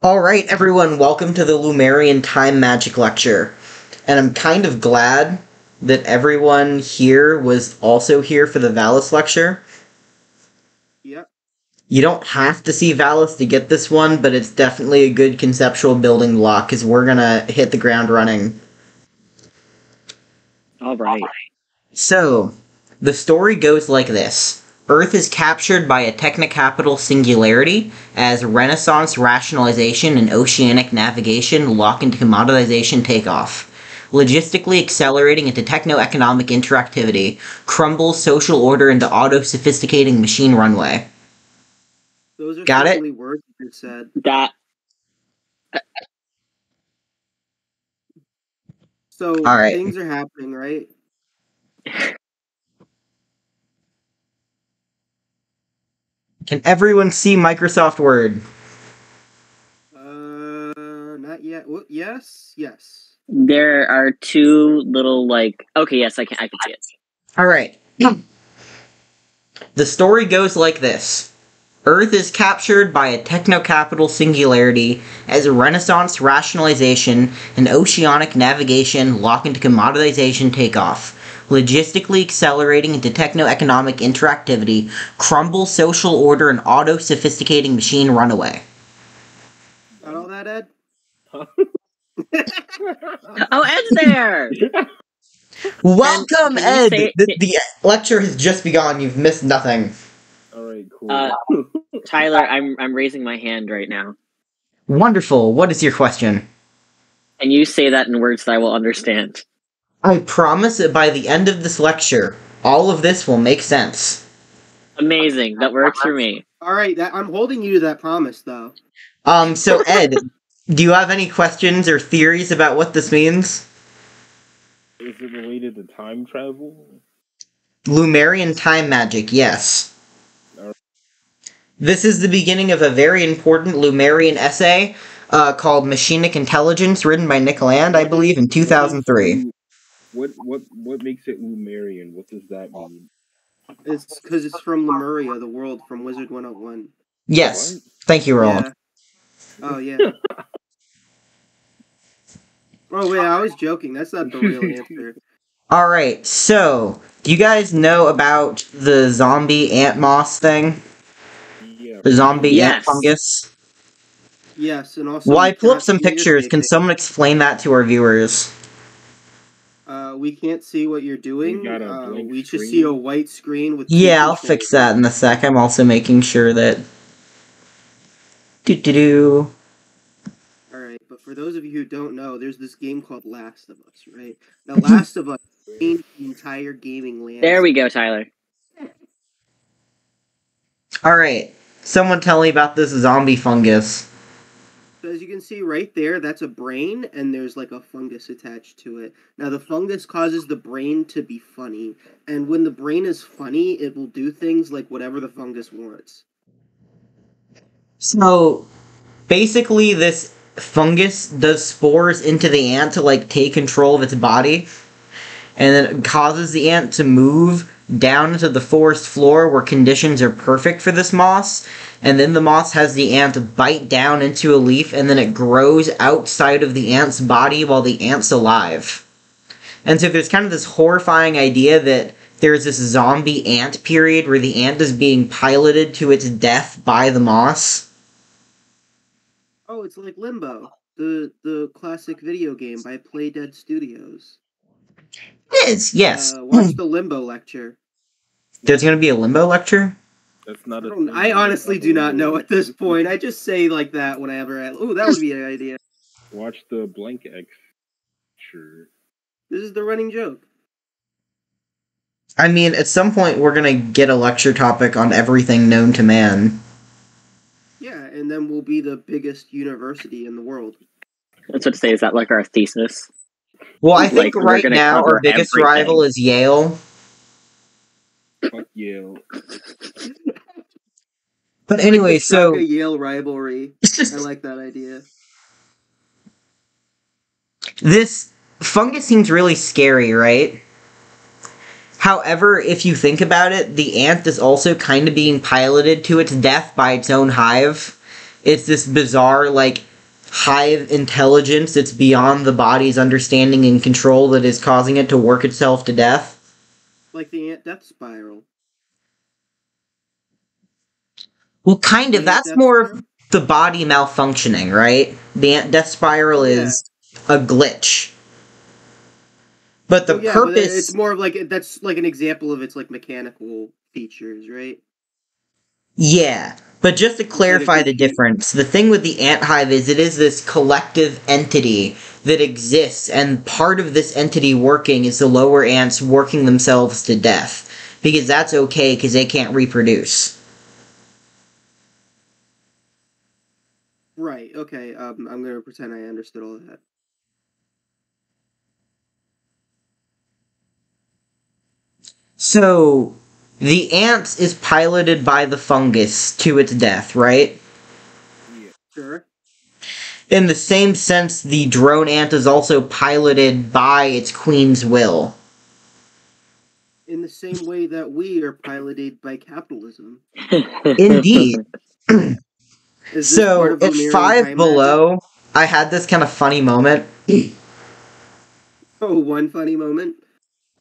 Alright, everyone, welcome to the Lumerian Time Magic Lecture. And I'm kind of glad that everyone here was also here for the Valis lecture. Yep. You don't have to see Valis to get this one, but it's definitely a good conceptual building block, because we're gonna hit the ground running. Alright. So, the story goes like this. Earth is captured by a technocapital singularity as Renaissance rationalization and oceanic navigation lock into commoditization takeoff. Logistically accelerating into techno-economic interactivity, crumbles social order into auto-sophisticating machine runway. Those are Got it? certainly words you said. So, All right. things are happening, right? Can everyone see Microsoft Word? Not yet. Well, yes. There are two little, okay, yes, I can see it. Alright. The story goes like this. Earth is captured by a technocapital singularity as Renaissance rationalization and oceanic navigation lock into commoditization takeoff. Logistically accelerating into techno-economic interactivity, crumble social order and auto-sophisticating machine runaway. Got all that, Ed? Oh, Ed's there! Welcome, Ed! The lecture has just begun. You've missed nothing. Alright, cool. Tyler, I'm raising my hand right now. Wonderful. What is your question? And you say that in words that I will understand. I promise that by the end of this lecture, all of this will make sense. Amazing. That works for me. Alright, I'm holding you to that promise, though. So Ed, do you have any questions or theories about what this means? Is it related to time travel? Lumerian time magic, yes. Alright. This is the beginning of a very important Lumerian essay called Machinic Intelligence, written by Nick Land, I believe, in 2003. What makes it Lumerian? What does that mean? It's because it's from Lemuria, the world from Wizard 101. Yes. What? Thank you, Roland. Yeah. Oh, yeah. Oh, wait, I was joking. That's not the real answer. Alright, so, do you guys know about the zombie ant moss thing? Yeah. The zombie Yes. ant fungus? Yes, and also... Well, I pulled up some pictures. Can someone explain that to our viewers? We can't see what you're doing. You got a blank we just screen? see a white screen with... Yeah, I'll fix that in a sec. I'm also making sure that... Alright, but for those of you who don't know, there's this game called Last of Us, right? Now, Last of Us changed the entire gaming landscape. There we go, Tyler. Alright, someone tell me about this zombie fungus. So as you can see right there, that's a brain, and there's like a fungus attached to it. Now, the fungus causes the brain to be funny, and when the brain is funny, it will do things like whatever the fungus wants. So, basically this fungus does spores into the ant to, take control of its body, and then it causes the ant to move down into the forest floor where conditions are perfect for this moss, and then the moss has the ant bite down into a leaf, and then it grows outside of the ant's body while the ant's alive. And so there's kind of this horrifying idea that there's this zombie ant period where the ant is being piloted to its death by the moss. Oh, it's like Limbo, the classic video game by Play Dead Studios. It is, yes. Watch the Limbo lecture. There's going to be a Limbo lecture? That's not I honestly do not know at this point. I just say like that whenever ooh, that would be an idea. Watch the Blank X. Sure. This is the running joke. I mean, at some point we're going to get a lecture topic on everything known to man. Yeah, and then we'll be the biggest university in the world. That's what to say. Is that like our thesis? Well, I think we're right gonna now cover our biggest everything. rival is Yale. Fuck Yale. But anyway, so... Like a Yale rivalry. I like that idea. This fungus seems really scary, right? However, if you think about it, the ant is also kind of being piloted to its death by its own hive. It's this bizarre, hive intelligence that's beyond the body's understanding and control that is causing it to work itself to death. Like the ant death spiral. Well, kind of. The ant That's death more of spiral? the body malfunctioning, right? The ant death spiral Yeah. is a glitch. But the Well, yeah, but purpose... it's more of like that's like an example of its like mechanical features, right? Yeah, but just to clarify the difference, the thing with the ant hive is it is this collective entity that exists, and part of this entity working is the lower ants working themselves to death. Because that's okay, because they can't reproduce. Right, okay, I'm gonna pretend I understood all of that. So, the ant is piloted by the fungus to its death, right? Yeah. Sure. In the same sense, the drone ant is also piloted by its queen's will. In the same way that we are piloted by capitalism. Indeed. Is this part So, of at Lumerian 5 time below, I had this kind of funny moment. magic? Oh, one funny moment.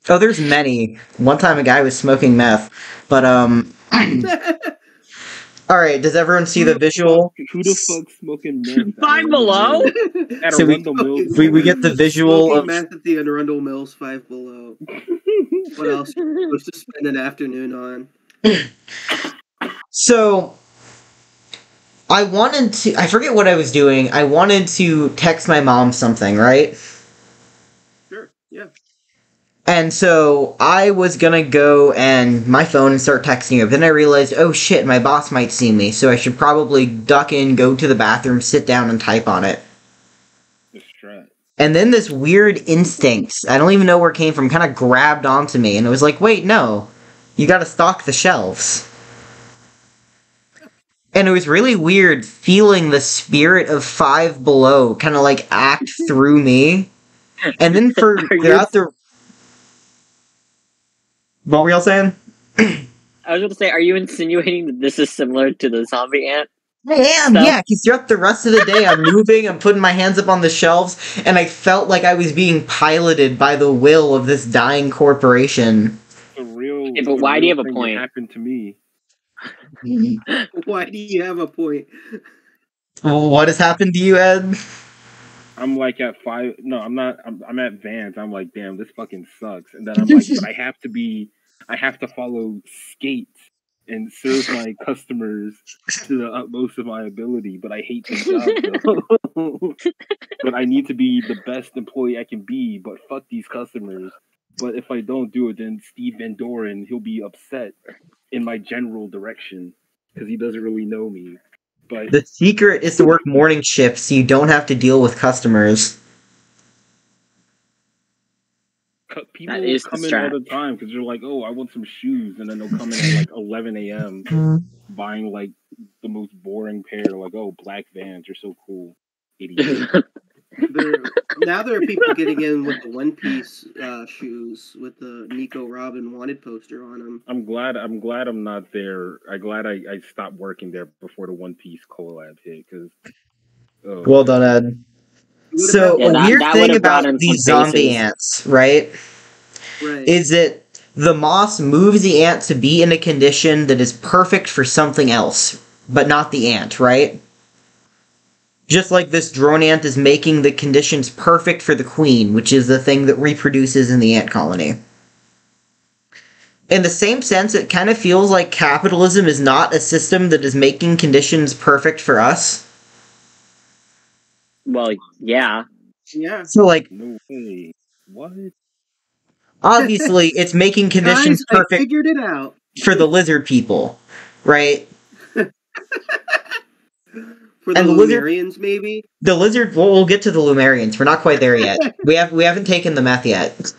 Oh, there's many. One time a guy was smoking meth. But, alright, does everyone see the visual? Who the fuck smoking meth? Five Below? At So we- Arundel Mills. we get the visual Smoking of... meth at the Arundel Mills 5 Below. What else are you supposed to spend an afternoon on? So, I wanted to... I forget what I was doing. I wanted to text my mom something, right? Sure, yeah. And so, I was gonna go and my phone and start texting her. But then I realized, oh shit, my boss might see me. So I should probably duck in, go to the bathroom, sit down, and type on it. Distraught. And then this weird instinct, I don't even know where it came from, kind of grabbed onto me. And it was like, wait, no. You gotta stock the shelves. And it was really weird feeling the spirit of 5 Below kind of like act through me. And then throughout the... What were y'all saying? I was going to say, are you insinuating that this is similar to the zombie ant? I am, stuff? yeah, because throughout the rest of the day I'm moving, I'm putting my hands up on the shelves, and I felt like I was being piloted by the will of this dying corporation. The real. Yeah, but the why do you real have a thing point? that happened to me. Why do you have a point? What has happened to you, Ed? I'm like at 5. No, I'm not. I'm at Vans. I'm like, damn, this fucking sucks. And then I'm like, but I have to follow skate and serve my customers to the utmost of my ability. But I hate this job, though. But I need to be the best employee I can be. But fuck these customers. But if I don't do it, then Steve Van Doren, he'll be upset in my general direction because he doesn't really know me. But The secret is to work morning shifts so you don't have to deal with customers. people That is come the in all strat. the time because they're like, oh, I want some shoes. And then they'll come in at like 11 a.m. buying like the most boring pair. Like, oh, black Vans, you're so cool. Idiot. Now there are people getting in with the One Piece shoes with the Nico Robin wanted poster on them. I'm glad I'm not there. I'm glad I stopped working there before the One Piece collab hit. Because Well done, Ed. So, Yeah, a that- weird that thing would've brought about in these some zombie faces. ants, right, Right. is that the moss moves the ant to be in a condition that is perfect for something else, but not the ant, right? Just like this drone ant is making the conditions perfect for the queen, which is the thing that reproduces in the ant colony. In the same sense, it kind of feels like capitalism is not a system that is making conditions perfect for us. Well, yeah. Yeah. So, like, no way. What? obviously, it's making conditions Guys, I perfect figured it out. for the lizard people, right? For the And the lizard- Lumerians, maybe? The lizard, well, we'll get to the Lumerians. We're not quite there yet. We haven't taken the meth yet.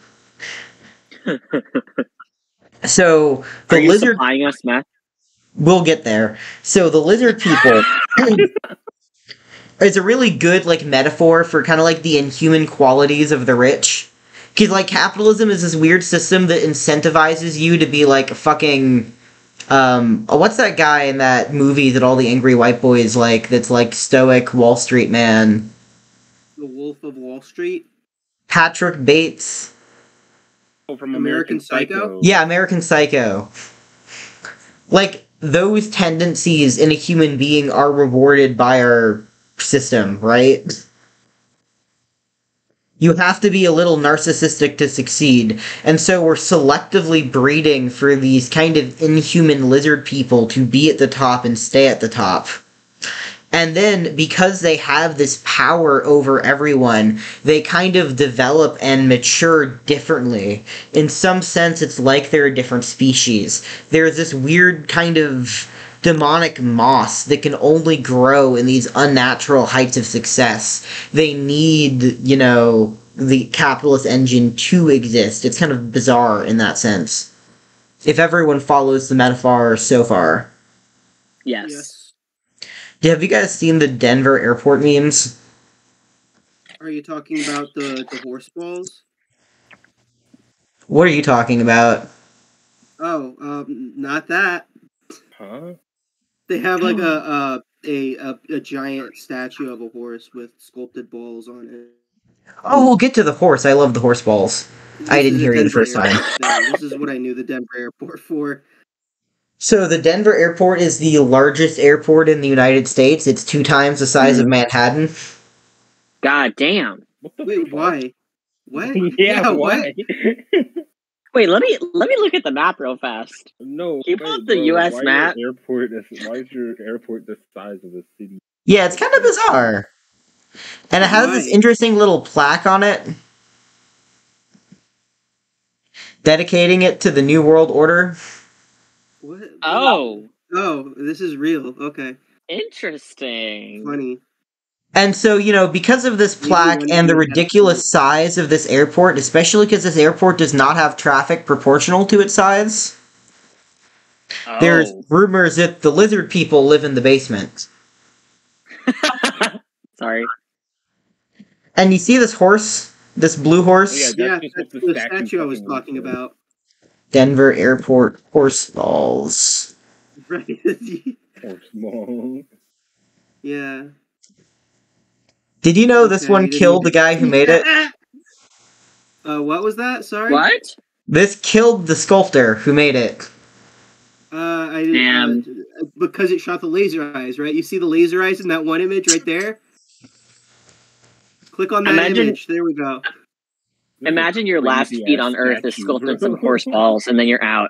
So, Are the you lizard, supplying us meth? we'll get there. So, the lizard people is a really good, like, metaphor for kind of, like, the inhuman qualities of the rich. Because, like, capitalism is this weird system that incentivizes you to be, like, fucking What's that guy in that movie that all the angry white boys like? That's like stoic Wall Street man. The Wolf of Wall Street. Patrick Bates. Oh, from American American Psycho? Psycho. Yeah, American Psycho. Like, those tendencies in a human being are rewarded by our system, right? You have to be a little narcissistic to succeed, and so we're selectively breeding for these kind of inhuman lizard people to be at the top and stay at the top. And then, because they have this power over everyone, they kind of develop and mature differently. In some sense, it's like they're a different species. There's this weird kind of demonic moss that can only grow in these unnatural heights of success. They need, the capitalist engine to exist. It's kind of bizarre in that sense. If everyone follows the metaphor so far. Yes. Have you guys seen the Denver airport memes? Are you talking about the horse balls? What are you talking about? Oh, not that. Huh? They have like a giant statue of a horse with sculpted balls on it. Oh, we'll get to the horse. I love the horse balls. I didn't hear you the first time. This is what I knew the Denver airport for. So the Denver airport is the largest airport in the United States. It's 2 times the size of Manhattan. God damn. What the Wait, fuck? why? What? Yeah, what? why? Wait, let me look at the map real fast. No. Can you pull up the US map? Why is your airport the size of a city? Yeah, it's kind of bizarre. And it has this interesting little plaque on it. Dedicating it to the New World Order. What? Oh. Oh, this is real. Okay. Interesting. Funny. And so, because of this plaque and the ridiculous size of this airport, especially because this airport does not have traffic proportional to its size, there's rumors that the lizard people live in the basement. Sorry. And you see this horse? This blue horse? Yeah, that's the statue I was talking about. Denver Airport horse balls. Right. Horse balls. Yeah. Did you know this one killed the guy who made it? What was that? Sorry? What? This killed the sculptor who made it. I didn't. Because it shot the laser eyes, right? You see the laser eyes in that one image right there? Click on that image. There we go. Imagine your last feat on Earth is sculpting some horse balls, and then you're out.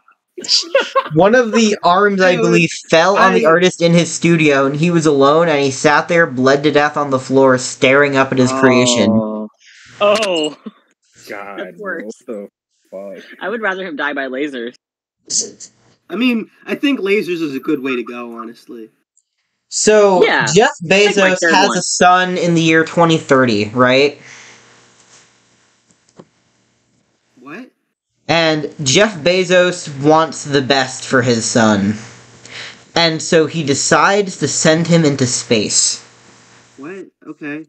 One of the arms, I believe, fell on the artist in his studio, and he was alone, and he sat there, bled to death on the floor, staring up at his creation. Oh. God, what the fuck? I would rather him die by lasers. I mean, I think lasers is a good way to go, honestly. So, Jeff Bezos has a son in the year 2030, right? What? And Jeff Bezos wants the best for his son. And so he decides to send him into space. What? Okay.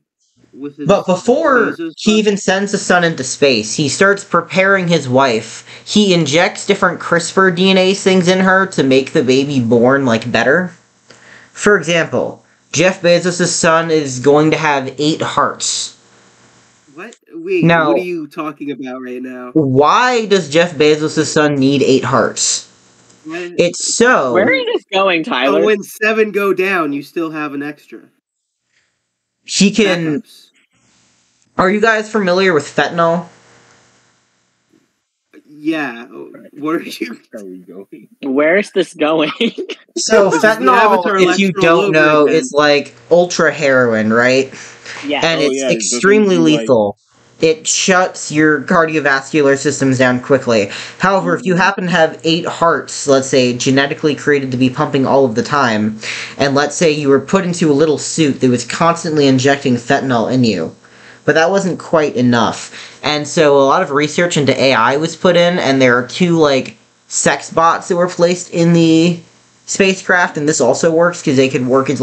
But before he even sends the son into space, he starts preparing his wife. He injects different CRISPR DNA things in her to make the baby born, better. For example, Jeff Bezos' son is going to have 8 hearts. What? Wait, now, what are you talking about right now? Why does Jeff Bezos' son need 8 hearts? What? It's so... Where are you going, Tyler? Oh, when 7 go down, you still have an extra. He can... Backups. Are you guys familiar with fentanyl? Yeah. Where are you going? Where is this going? So fentanyl, if you don't know, is like ultra heroin, right? Yeah. And it's extremely lethal. It shuts your cardiovascular systems down quickly. However, if you happen to have 8 hearts, let's say, genetically created to be pumping all of the time, and let's say you were put into a little suit that was constantly injecting fentanyl in you, but that wasn't quite enough. And so a lot of research into AI was put in, and there are 2, sex bots that were placed in the spacecraft, and this also works because they could work as,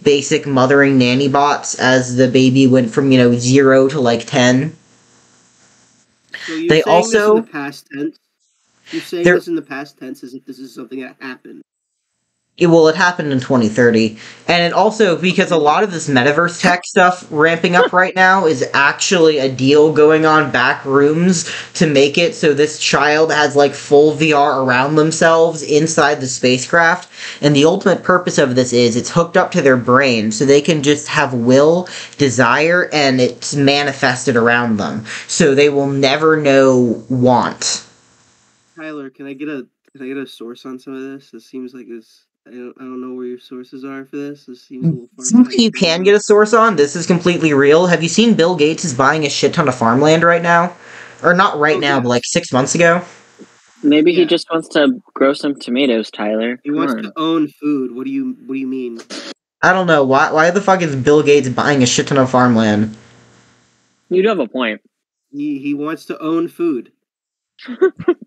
basic mothering nanny bots as the baby went from, 0 to, 10. So you're saying this in the past tense? You're saying There- this in the past tense as if this is something that happened. It happened in 2030. And it also, because a lot of this metaverse tech stuff ramping up right now is actually a deal going on back rooms to make it so this child has like full VR around themselves inside the spacecraft. And the ultimate purpose of this is it's hooked up to their brain so they can just have will, desire, and it's manifested around them. So they will never know want. Tyler, can I get a source on some of this? This seems like this. I don't know where your sources are for this. This seems a little Something you can get a source on. This is completely real. Have you seen Bill Gates is buying a shit ton of farmland right now? Or not right now, yes. but like 6 months ago? Maybe he Yeah. just wants to grow some tomatoes, Tyler. He wants to own food. What do you mean? I don't know. Why the fuck is Bill Gates buying a shit ton of farmland? You do have a point. He wants to own food.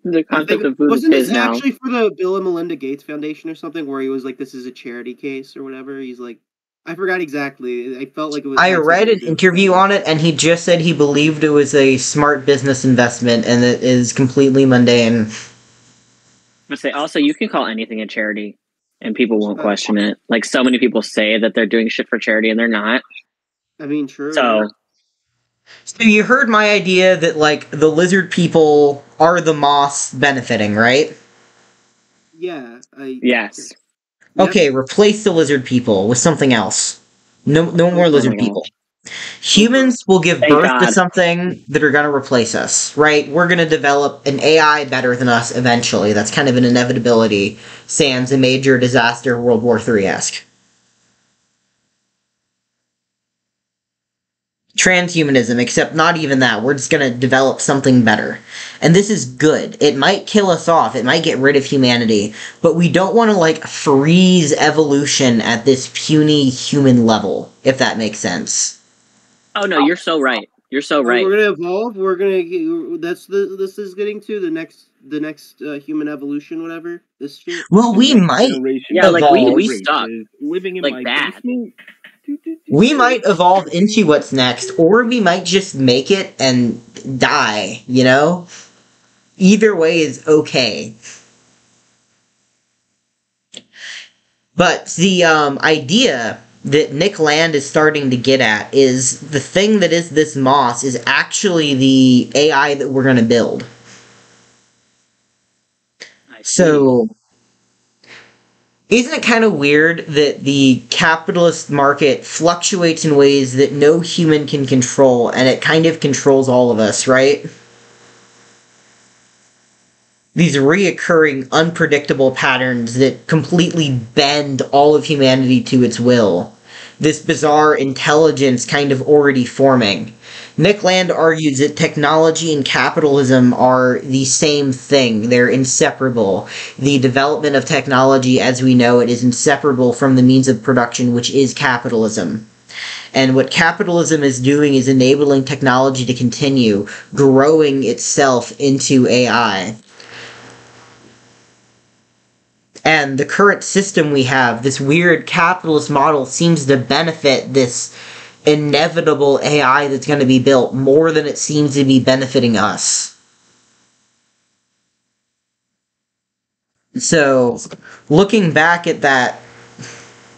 The concept of food wasn't is this now. actually for the Bill and Melinda Gates Foundation or something, where he was like, "This is a charity case" or whatever? He's like, I forgot exactly. I felt like it was. I read an interview on it, and he just said he believed it was a smart business investment, and it is completely mundane. But say also, you can call anything a charity, and people won't question it. Like so many people say that they're doing shit for charity, and they're not. I mean, true. So you heard my idea that like the lizard people are the moss benefiting, right? Yeah. yes, Yep. Okay, replace the lizard people with something else. No more lizard people. Humans will give Thank birth to God. something that are going to replace us, right? We're going to develop an AI better than us eventually. That's kind of an inevitability, sans a major disaster World War III-esque. Transhumanism, except not even that. We're just going to develop something better. And this is good. It might kill us off. It might get rid of humanity. But we don't want to, like, freeze evolution at this puny human level, if that makes sense. Oh no, you're so right. You're so right. We're gonna evolve. We're gonna. This is getting to the next human evolution, whatever. This shit. Well, we might Yeah, like we evolve. stuck. Living in Like my that. basement. We might evolve into what's next, or we might just make it and die, you know? Either way is okay. But the idea that Nick Land is starting to get at is the thing that is this moss is actually the AI that we're going to build. So, isn't it kind of weird that the capitalist market fluctuates in ways that no human can control, and it kind of controls all of us, right? These reoccurring, unpredictable patterns that completely bend all of humanity to its will. This bizarre intelligence kind of already forming. Nick Land argues that technology and capitalism are the same thing. They're inseparable. The development of technology as we know it is inseparable from the means of production, which is capitalism. And what capitalism is doing is enabling technology to continue growing itself into AI. And the current system we have, this weird capitalist model, seems to benefit this inevitable AI that's going to be built more than it seems to be benefiting us. So, looking back at that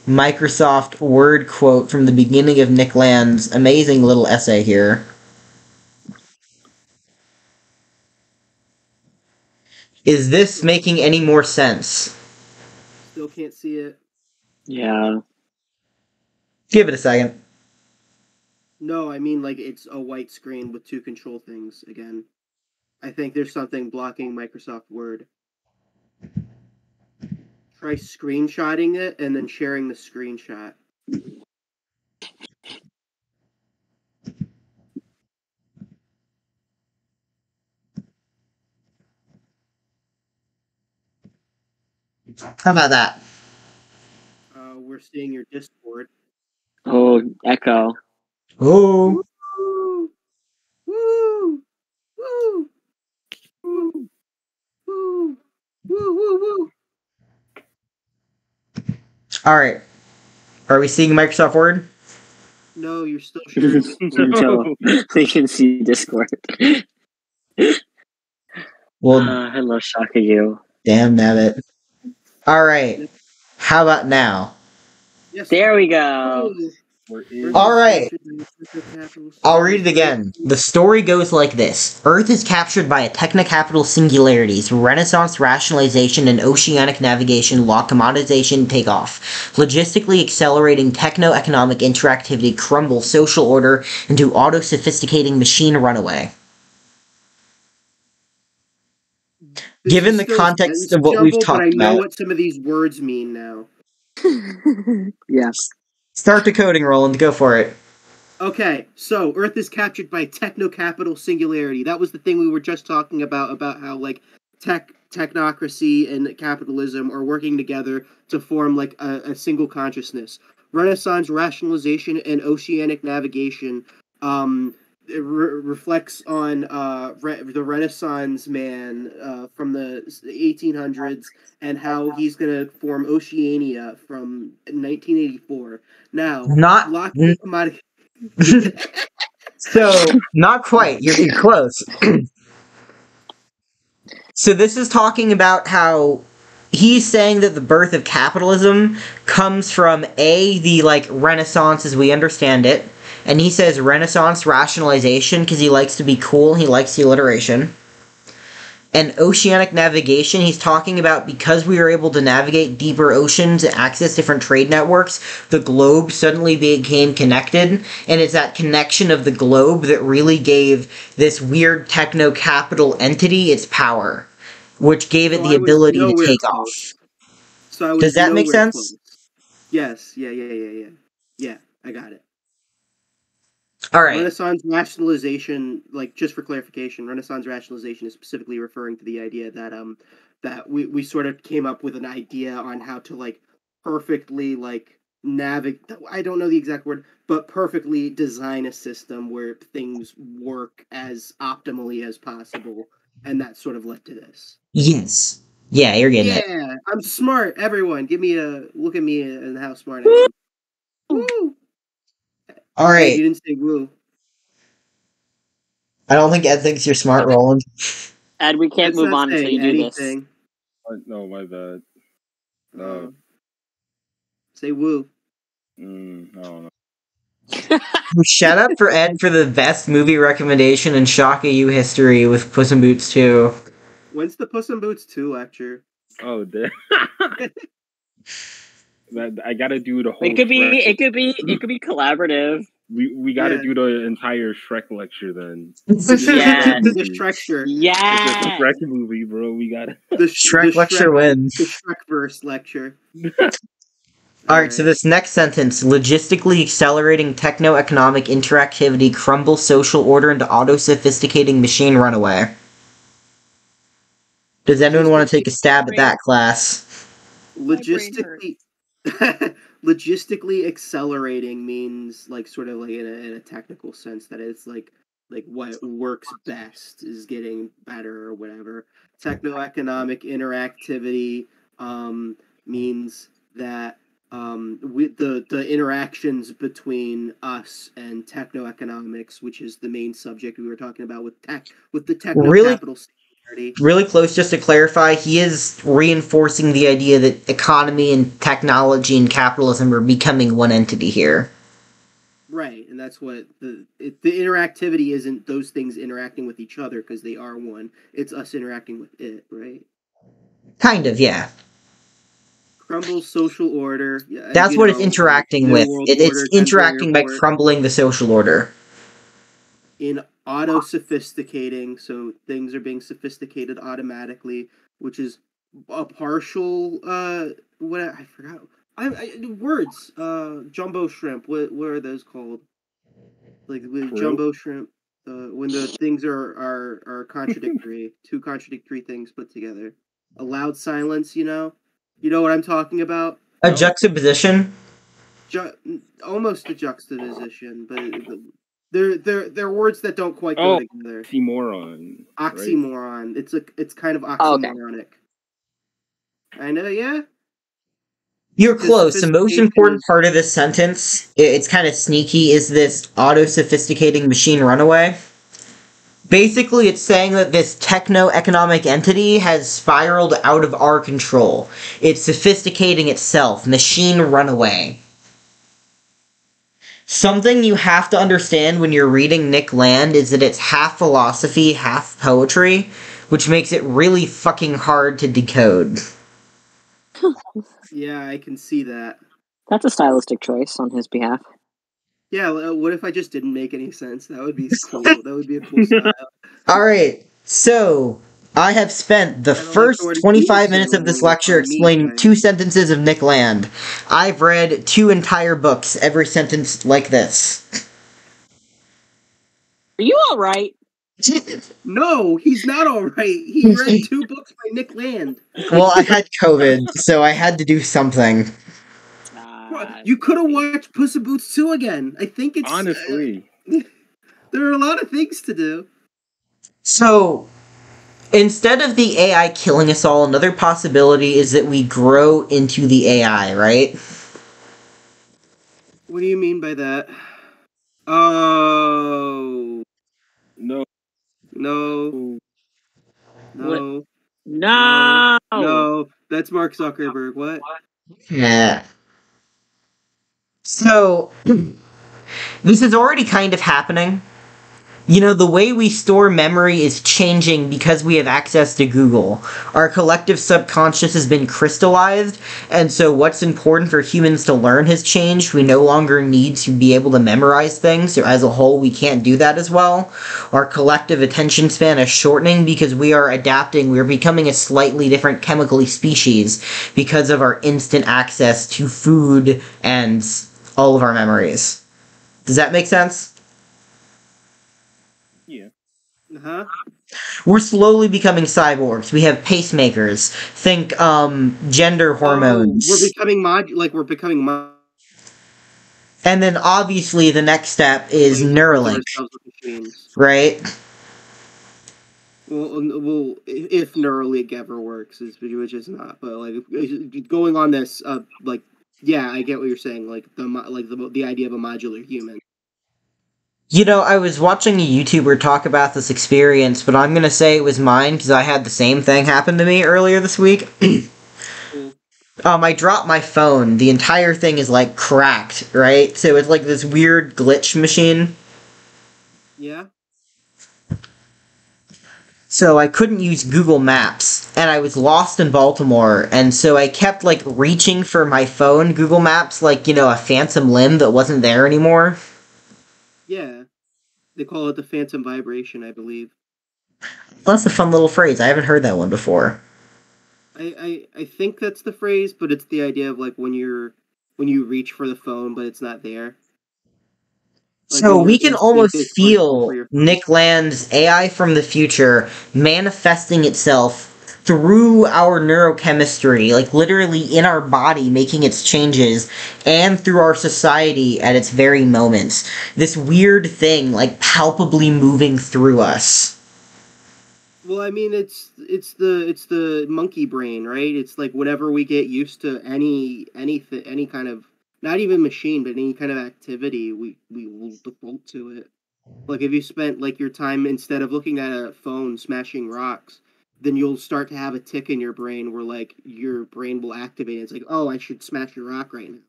Microsoft Word quote from the beginning of Nick Land's amazing little essay here, is this making any more sense? Still can't see it. Yeah. Give it a second. No, I mean like it's a white screen with two control things again. I think there's something blocking Microsoft Word. Try screenshotting it and then sharing the screenshot. How about that? We're seeing your Discord. Oh, echo. Oh. Woo! Woo! Woo! Woo! Woo! Woo! Woo! Woo! Alright. Are we seeing Microsoft Word? No, you're still sharing. Until we can see Discord. Well, Hello, Shaka you. damn nabbit. Alright. How about now? Yes. There we go. Alright. I'll read it again. The story goes like this. Earth is captured by a techno-capital singularities, Renaissance rationalization and oceanic navigation law commoditization takeoff. Logistically accelerating techno-economic interactivity crumble social order into auto-sophisticating machine runaway. Given the context of what we've talked but I know about. what some of these words mean now. Yes. Start decoding, Roland. Go for it. Okay, so Earth is captured by techno-capital singularity. That was the thing we were just talking about how like technocracy and capitalism are working together to form like a single consciousness. Renaissance rationalization and oceanic navigation it reflects on the Renaissance man from the 1800s and how he's going to form Oceania from 1984. Now, So, not quite. You're getting close. So this is talking about how he's saying that the birth of capitalism comes from the like Renaissance as we understand it, and he says Renaissance rationalization because he likes to be cool, he likes the alliteration. And oceanic navigation, he's talking about because we were able to navigate deeper oceans and access different trade networks, the globe suddenly became connected, and it's that connection of the globe that really gave this weird techno-capital entity its power, which gave it the ability to take off. So does that make sense? Close. Yes, yeah, I got it. All right. Renaissance rationalization, like just for clarification, Renaissance rationalization is specifically referring to the idea that that we sort of came up with an idea on how to like perfectly like navigate. I don't know the exact word, but perfectly design a system where things work as optimally as possible, and that sort of led to this. Yes. Yeah, you're getting it. Yeah, I'm smart. Everyone, give me a look at me and how smart I am. Woo! All right. Ed, you didn't say woo. I don't think Ed thinks you're smart, Roland. Ed, we can't move on until you do anything. This. No, my bad. No. Say woo. I don't know. Shout out for Ed for the best movie recommendation in Shaka U history with Puss in Boots 2. When's the Puss in Boots 2 lecture? Oh, damn. I gotta do the whole. It could be collaborative. We gotta do the entire Shrek lecture then. The Shrek. Yeah. The Shrek movie, bro. We gotta. The Shrek lecture wins. The Shrekverse lecture. Alright, so this next sentence, logistically accelerating techno-economic interactivity crumbles social order into auto-sophisticating machine runaway. Does anyone want to take a stab at that, class? Logistically accelerating means like sort of like in a technical sense that it's like what works best is getting better or whatever. Techno-economic interactivity means that the interactions between us and techno-economics, which is the main subject we were talking about with the techno-capital singularity. Really close, just to clarify, he is reinforcing the idea that economy and technology and capitalism are becoming one entity here. Right, and that's what the interactivity isn't those things interacting with each other because they are one. It's us interacting with it, right? Kind of, yeah. Crumbles social order. That's what it's interacting with. It's interacting by crumbling the social order. In auto-sophisticating, so things are being sophisticated automatically, which is a partial, what I forgot. Words. Jumbo shrimp. What are those called? Like with jumbo shrimp. When the things are contradictory, two contradictory things put together. A loud silence, you know? You know what I'm talking about? A juxtaposition? Almost a juxtaposition, but they're words that don't quite go together. Oxymoron. Oxymoron. Right? It's kind of oxymoronic. Okay. I know, yeah? You're close. The most important part of this sentence, it's kind of sneaky, is this auto-sophisticating machine runaway. Basically, it's saying that this techno-economic entity has spiraled out of our control. It's sophisticating itself. Machine runaway. Something you have to understand when you're reading Nick Land is that it's half philosophy, half poetry, which makes it really fucking hard to decode. Yeah, I can see that. That's a stylistic choice on his behalf. Yeah, what if I just didn't make any sense? That would be cool. That would be a cool style. Alright, so I have spent the first 25 minutes of this lecture explaining 2 sentences of Nick Land. I've read 2 entire books, every sentence like this. Are you alright? No, he's not alright. He read 2 books by Nick Land. Well, I had COVID, so I had to do something. You could have watched Puss in Boots 2 again. I think it's... Honestly. There are a lot of things to do. So, instead of the AI killing us all, another possibility is that we grow into the AI, right? What do you mean by that? Oh... No. No. No. No! No. That's Mark Zuckerberg. What? Yeah. So, this is already kind of happening. You know, the way we store memory is changing because we have access to Google. Our collective subconscious has been crystallized, and so what's important for humans to learn has changed. We no longer need to be able to memorize things, so as a whole, we can't do that as well. Our collective attention span is shortening because we are adapting. We're becoming a slightly different chemically species because of our instant access to food and all of our memories. Does that make sense? Yeah. Huh? We're slowly becoming cyborgs. We have pacemakers. Think, gender hormones. We're becoming And then, obviously, the next step is Neuralink. Right? Well, if Neuralink ever works, which is not, but, like, going on this, yeah, I get what you're saying, the idea of a modular human. You know, I was watching a YouTuber talk about this experience, but I'm gonna say it was mine because I had the same thing happen to me earlier this week. I dropped my phone. The entire thing is, like, cracked, right? So it's like this weird glitch machine. Yeah? So I couldn't use Google Maps, and I was lost in Baltimore, and so I kept, like, reaching for my phone, Google Maps, like, you know, a phantom limb that wasn't there anymore. Yeah. They call it the phantom vibration, I believe. Well, that's a fun little phrase. I haven't heard that one before. I think that's the phrase, but it's the idea of, like, when you reach for the phone, but it's not there. Like, so we can almost feel Nick Land's AI from the future manifesting itself through our neurochemistry, like literally in our body making its changes, and through our society at its very moments. This weird thing, like, palpably moving through us. Well, I mean, it's the monkey brain, right? It's like whenever we get used to any kind of, not even machine, but any kind of activity, we will default to it. Like, if you spent, like, your time, instead of looking at a phone smashing rocks, then you'll start to have a tick in your brain where, like, your brain will activate. It's like, oh, I should smash your rock right now.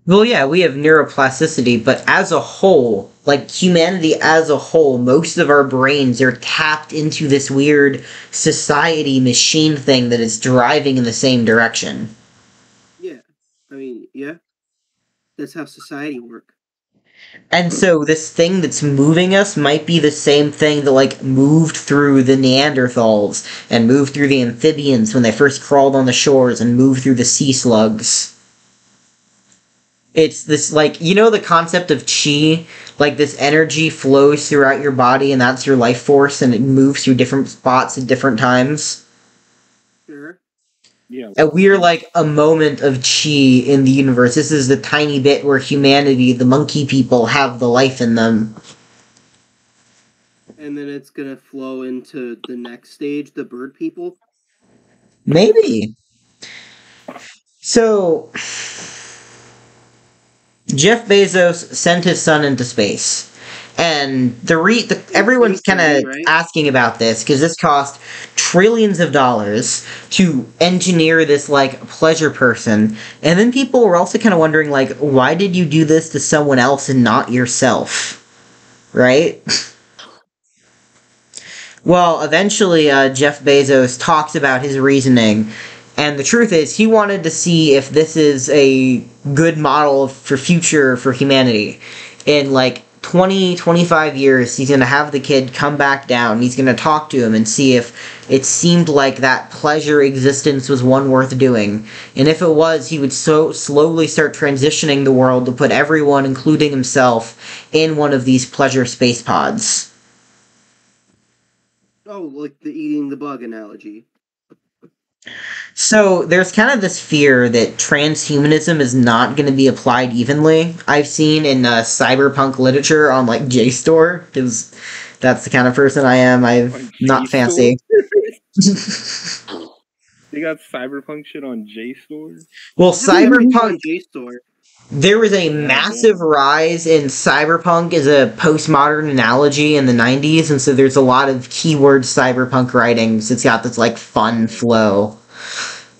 Well, yeah, we have neuroplasticity, but as a whole, like, humanity as a whole, most of our brains are tapped into this weird society machine thing that is driving in the same direction. Yeah. I mean, yeah. That's how society works. And so this thing that's moving us might be the same thing that, like, moved through the Neanderthals, and moved through the amphibians when they first crawled on the shores, and moved through the sea slugs. It's this, like, you know the concept of chi? Like, this energy flows throughout your body, and that's your life force, and it moves through different spots at different times. Sure. Yeah. And we're like a moment of chi in the universe. This is the tiny bit where humanity, the monkey people, have the life in them. And then it's gonna flow into the next stage, the bird people? Maybe. So, Jeff Bezos sent his son into space. And everyone's kind of right? asking about this because this cost trillions of dollars to engineer this like pleasure person, and then people were also kind of wondering like, why did you do this to someone else and not yourself, right? Well, eventually, Jeff Bezos talks about his reasoning, and the truth is, he wanted to see if this is a good model for future for humanity. In like 20, 25 years, he's going to have the kid come back down, he's going to talk to him and see if it seemed like that pleasure existence was one worth doing. And if it was, he would so slowly start transitioning the world to put everyone, including himself, in one of these pleasure space pods. Oh, like the eating the bug analogy. So there's kind of this fear that transhumanism is not going to be applied evenly. I've seen in cyberpunk literature on like JSTOR, because that's the kind of person I am. I'm not fancy. They got cyberpunk shit on JSTOR? Well, Cyberpunk cyberpunk. JSTOR. There was a massive rise in cyberpunk as a postmodern analogy in the 90s, and so there's a lot of keyword cyberpunk writings. It's got this, like, fun flow.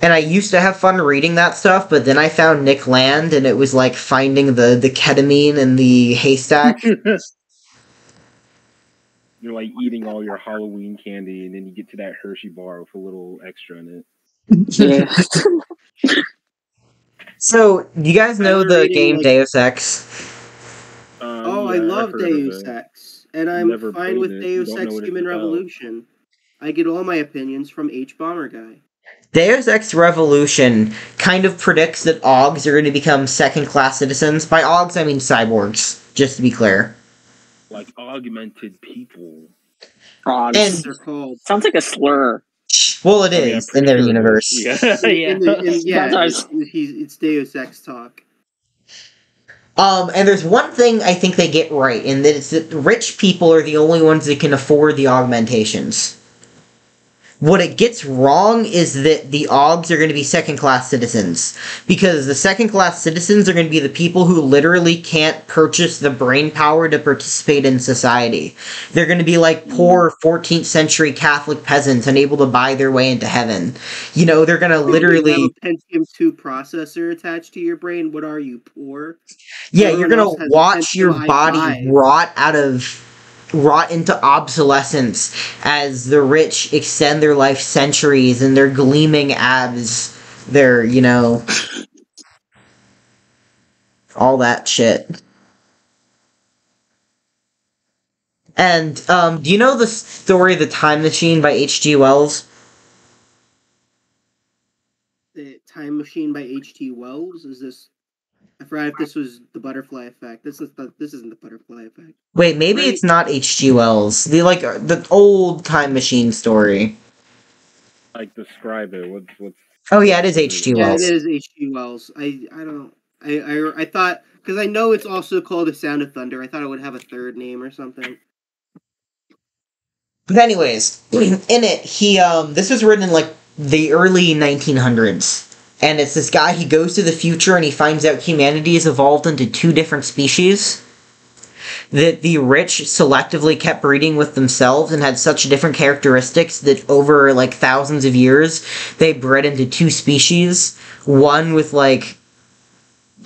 And I used to have fun reading that stuff, but then I found Nick Land, and it was like finding the ketamine in the haystack. You're, like, eating all your Halloween candy, and then you get to that Hershey bar with a little extra in it. Yeah. So, you guys know Remember the reading, game like- Deus Ex? Oh, I Yeah, I've love heard of Deus it. Ex. And I'm Never fine played with it. Deus Don't know Ex what it's Human about. Revolution. I get all my opinions from H. Bomber Guy. Deus Ex Revolution kind of predicts that Augs are going to become second-class citizens. By Augs, I mean cyborgs, just to be clear. Like, augmented people. Frogs. And- They're called. Sounds like a slur. Well, it I mean, I'm is, pretty in their sure it universe. is. Yeah, yeah. Yeah, That's what I was- it's Deus Ex talk. And there's one thing I think they get right, and that it's that rich people are the only ones that can afford the augmentations. What it gets wrong is that the Augs are going to be second-class citizens. Because the second-class citizens are going to be the people who literally can't purchase the brain power to participate in society. They're going to be like poor 14th century Catholic peasants unable to buy their way into heaven. You know, they're going to literally... You have a Pentium 2 processor attached to your brain. What are you, poor? Yeah, Everyone you're else gonna has a watch Pentium your body i5. rot into obsolescence as the rich extend their life centuries and their gleaming abs, their, you know, all that shit. And, do you know the story of the Time Machine by H.G. Wells? The Time Machine by H.G. Wells? Is this... I forgot if this was the Butterfly Effect. This isn't the Butterfly Effect. Wait, maybe Right. it's not H.G. Wells. The old Time Machine story. Like, describe it. What's... Oh yeah, it is H.G. Yeah, Wells. it is H.G. Wells. I thought, because I know it's also called A Sound of Thunder. I thought it would have a third name or something. But anyways, in it, this was written in, like, the early 1900s. And it's this guy, he goes to the future and he finds out humanity has evolved into two different species. That the rich selectively kept breeding with themselves and had such different characteristics that over, like, thousands of years, they bred into two species. One with, like,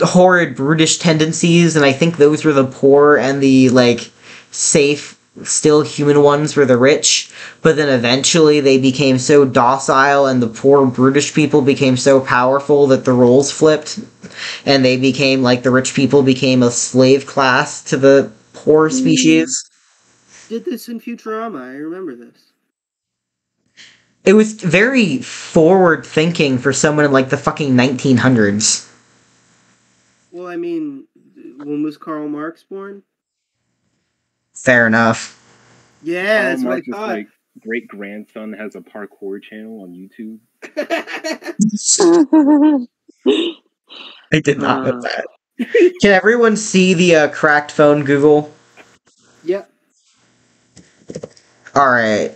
horrid, brutish tendencies, and I think those were the poor, and the, like, safe, still human ones were the rich. But then eventually they became so docile and the poor brutish people became so powerful that the roles flipped and they became, like, the rich people became a slave class to the poor species. Did this in Futurama. I remember this. It was very forward thinking for someone in, like, the fucking 1900s. Well, I mean, when was Karl Marx born? Fair enough. Yeah, that's what I Marx's, thought. like, great-grandson has a parkour channel on YouTube. I did not know that. Can everyone see the cracked phone Google? Yep, Alright.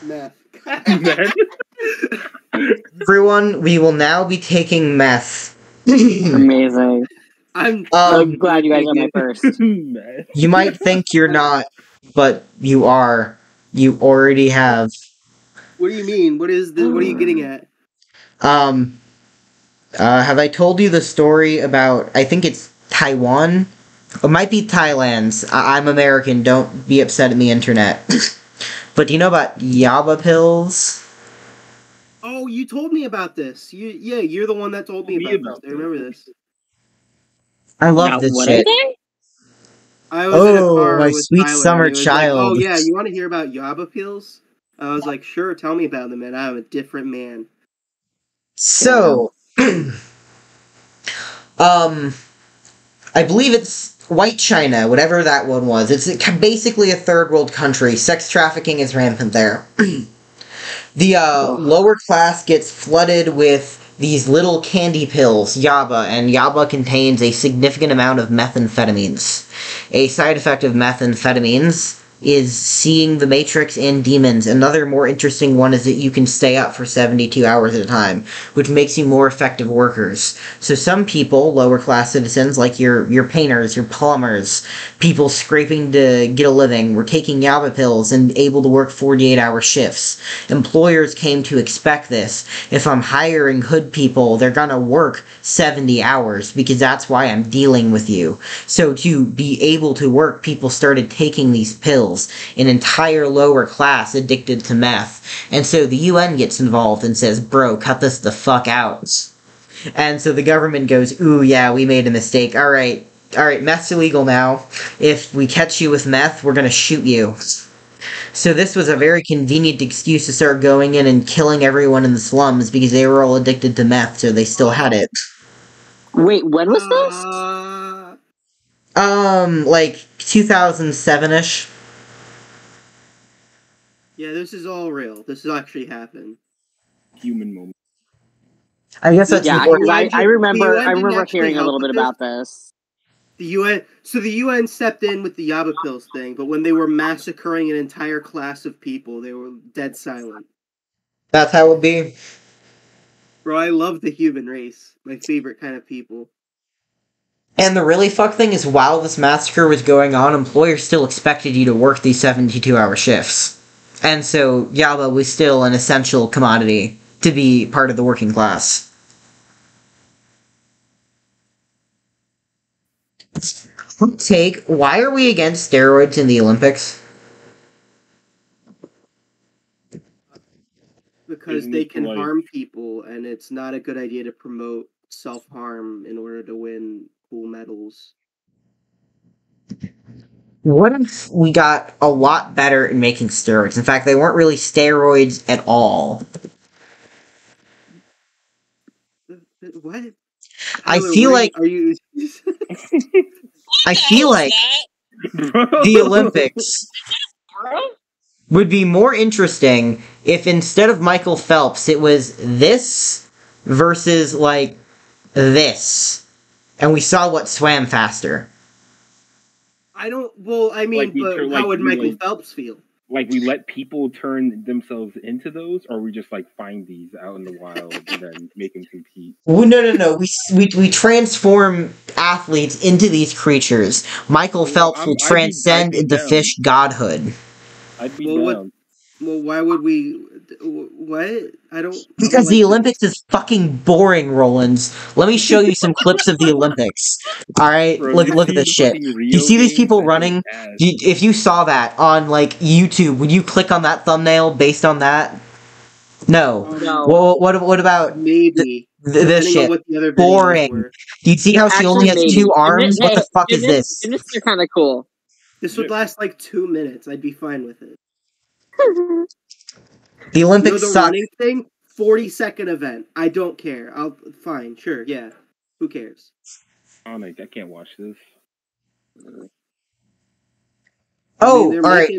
meth. Everyone, we will now be taking meth. Amazing. I'm glad you guys are my first. Man. You might think you're not, but you are. You already have. What do you mean? What is the? What are you getting at? Have I told you the story about? I think it's Taiwan. It might be Thailand's. I'm American. Don't be upset at me, internet. But do you know about Yaba pills? Oh, you told me about this. You're the one that told me about this. I remember this. I love Now, this what shit. are they? I was in a Oh, car my with sweet Tyler. summer And he was like, child. "Oh yeah, you want to hear about Yaba pills?" I was like, "Sure, tell me about them." And I'm a different man. So, I believe it's White China, whatever that one was. It's basically a third world country. Sex trafficking is rampant there. The lower class gets flooded with these little candy pills, Yaba, and Yaba contains a significant amount of methamphetamines. A side effect of methamphetamines is seeing the Matrix and demons. Another more interesting one is that you can stay up for 72 hours at a time, which makes you more effective workers. So some people, lower class citizens, like your painters, your plumbers, people scraping to get a living, were taking Yaba pills and able to work 48-hour shifts. Employers came to expect this. If I'm hiring hood people, they're gonna work 70 hours because that's why I'm dealing with you. So to be able to work, people started taking these pills. An entire lower class addicted to meth. And so the UN gets involved and says, bro, cut this the fuck out. And so the government goes, ooh, yeah, we made a mistake. Alright, meth's illegal now. If we catch you with meth, we're gonna shoot you. So this was a very convenient excuse to start going in and killing everyone in the slums because they were all addicted to meth, so they still had it. Wait, when was this? Like 2007-ish. Yeah, this is all real. This has actually happened. Human moment. I guess that's Yeah, important. I remember. I didn't remember actually hearing a help little with bit about this. The UN stepped in with the Yaba pills thing, but when they were massacring an entire class of people, they were dead silent. That's how it would be. Bro, I love the human race. My favorite kind of people. And the really fucked thing is, while this massacre was going on, employers still expected you to work these 72-hour shifts. And so, Yaba was still an essential commodity to be part of the working class. Why are we against steroids in the Olympics? Because they can harm people, and it's not a good idea to promote self-harm in order to win cool medals. What if we got a lot better in making steroids? In fact, they weren't really steroids at all. What? I Tyler, feel like... Are you... I feel like the Olympics would be more interesting if instead of Michael Phelps, it was this versus, like, this. And we saw what swam faster. I don't... Well, I mean, but how would Michael Phelps feel? Like, we let people turn themselves into those, or we just, like, find these out in the wild and then make them compete? Well, no. We transform athletes into these creatures. Michael Phelps will transcend into fish godhood. I'd be down. Well, why would we... What? Because the Olympics is fucking boring, Roland. Let me show you some clips of the Olympics. Alright? Look at this shit. Do you see these people running? If you saw that on, like, YouTube, would you click on that thumbnail based on that? No. Well, what about maybe this shit? Boring. Do you see how she only has two arms? What the fuck is this? Gymnasts are kind of cool. This would last like 2 minutes. I'd be fine with it. The Olympics suck. Running thing, 40-second event. I don't care. Fine, sure, yeah. Who cares? I can't watch this. Oh, alright.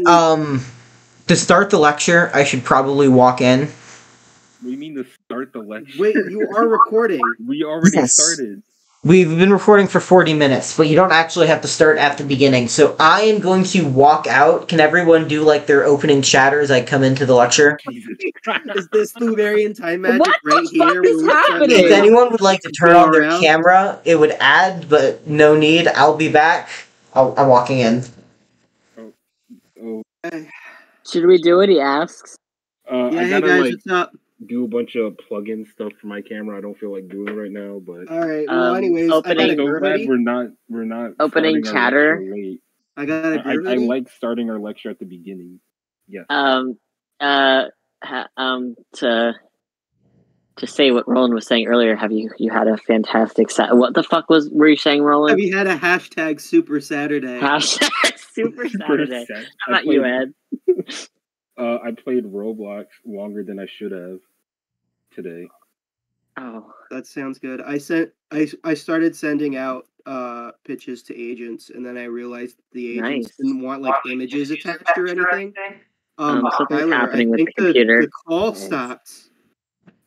To start the lecture, I should probably walk in. What do you mean to start the lecture? Wait, you are recording. We already started. We've been recording for 40 minutes, but you don't actually have to start at the beginning. So I am going to walk out. Can everyone do like their opening chatter as I come into the lecture? Is this Luvarian time magic What the right fuck here? is where we happening? If anyone would like to turn Go on their around? camera, it would add, but no need. I'll be back. I'm walking in. Oh, Should we do what he asks? Yeah, I hey gotta guys, like what's up? do a bunch of plug-in stuff for my camera. I don't feel like doing it right now, but All right. Well, anyways, I got opening- a I'm so beer glad ready. we're not Opening starting our chatter. lecture late. I got a beer I ready. like starting our lecture at the beginning. Yes. To say what Roland was saying earlier, you had a fantastic set. What the fuck were you saying, Have Roland? you had a hashtag Super Saturday? Hashtag Super Saturday. How about you, Ed? I played Roblox longer than I should have today. Oh, That sounds good. I started sending out pitches to agents, and then I realized the agents Nice. didn't want like images attached or anything. Something's Tyler, happening I with think the computer. the call Oh. stopped.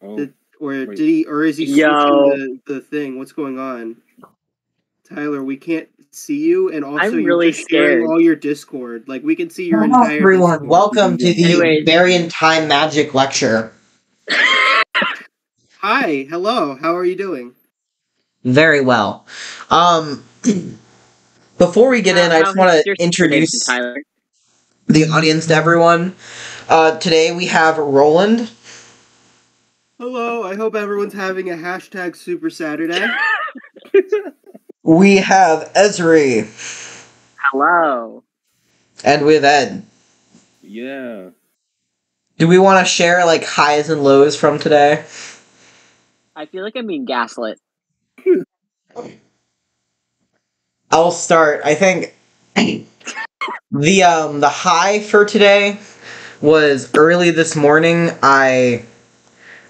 Oh, Or wait. did he? Or is he Yo. switching the thing? What's going on? Tyler, we can't see you, and also I'm you're really just sharing scared. all your Discord. Like we can see your Hello, entire everyone. Discord. Welcome to the Anyways. Variant Time Magic Lecture. Hi, hello. How are you doing? Very well. Before we get in, I just want How's to your introduce Tyler? the audience to everyone. Today we have Roland. Hello. I hope everyone's having a hashtag Super Saturday. We have Ezri. Hello. And we have Ed. Yeah. Do we want to share like highs and lows from today? I feel like I'm being gaslit. I'll start. I think the high for today was early this morning. I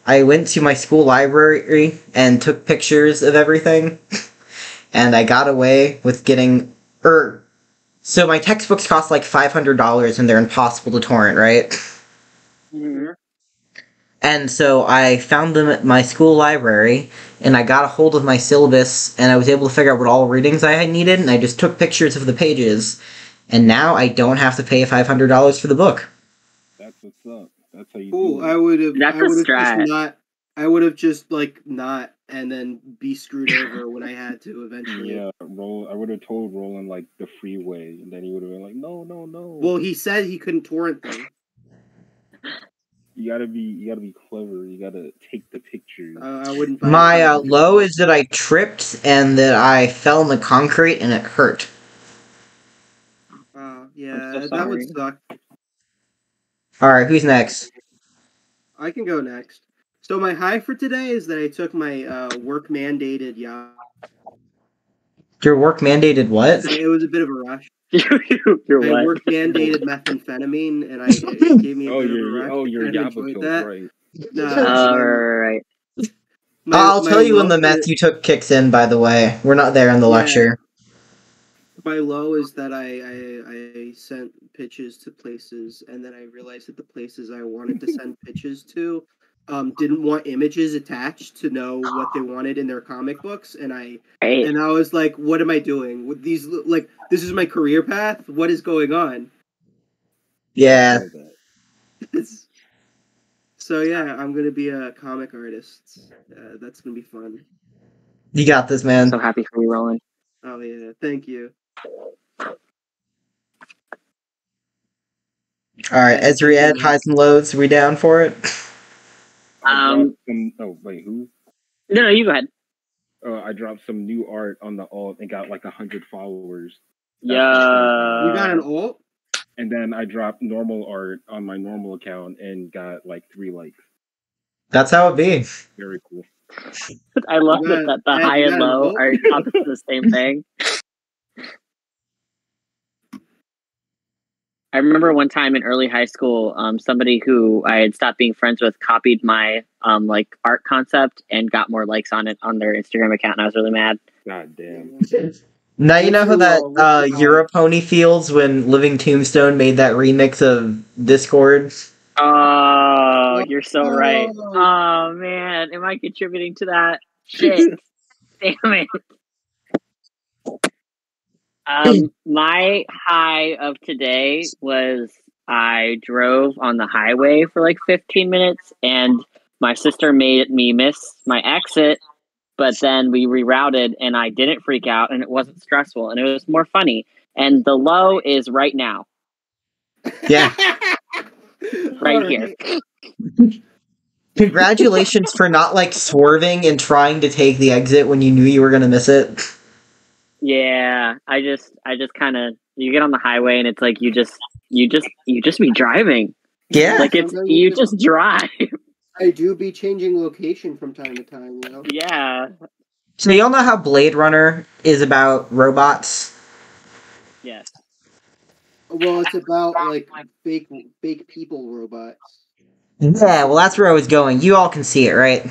went to my school library and took pictures of everything, and I got away with getting so my textbooks cost like $500 and they're impossible to torrent, right? Mm-hmm. And so I found them at my school library, and I got a hold of my syllabus, and I was able to figure out what all readings I had needed, and I just took pictures of the pages, and now I don't have to pay $500 for the book. That's what's up. That's how you Cool. do it. I would have. That's I a would have strat. just not. I would have just like not, and then be screwed over when I had to eventually. Yeah, I would have told Roland like the freeway, and then he would have been like, "No, no, no." Well, he said he couldn't torrent them. You gotta be clever. You gotta take the pictures. I wouldn't. My low is that I tripped and that I fell in the concrete and it hurt. Yeah, I'm so that would sorry. suck. Alright, who's next? I can go next. So my high for today is that I took my work mandated Your work mandated what? It was a bit of a rush. You're My what? work mandated methamphetamine, and it gave me a bit of a rush. your I Yaba enjoyed pills, that. right? Alright. I'll tell you when the low meth you took kicks in, by the way. We're not there in the Yeah. lecture. My low is that I sent pitches to places, and then I realized that the places I wanted to send pitches to didn't want images attached to know what they wanted in their comic books, and I was like, what am I doing with these? Like, this is my career path. What is going on? Yeah. So yeah, I'm gonna be a comic artist. That's gonna be fun. You got this, man. So happy for you, Roland. Oh yeah, thank you. Alright, Ezri Ed, highs and lows. We down for it? Oh wait, who? No, you go ahead. I dropped some new art on the alt and got like 100 followers. Yeah. You got an alt? And then I dropped normal art on my normal account and got like 3 likes. That's how it be. Very cool. I love You that got- the Ed, high you and got an low alt? are opposite of the same thing. I remember one time in early high school, somebody who I had stopped being friends with copied my like art concept and got more likes on it on their Instagram account, and I was really mad. God damn. Now you know how that What's your Europony feels when Living Tombstone made that remix of Discord? Oh, you're so right. Oh. Oh man, am I contributing to that? Shit. Damn it. My high of today was I drove on the highway for like 15 minutes, and my sister made me miss my exit, but then we rerouted, and I didn't freak out, and it wasn't stressful, and it was more funny. And the low is right now, Yeah. right here. Congratulations for not, like, swerving and trying to take the exit when you knew you were gonna miss it. Yeah, I just kind of, you get on the highway and it's like you just be driving. Yeah. Like it's you just drive. I do be changing location from time to time, you know. Yeah. So y'all know how Blade Runner is about robots? Yes. Well, it's about like fake people robots. Yeah, well, that's where I was going. You all can see it, right?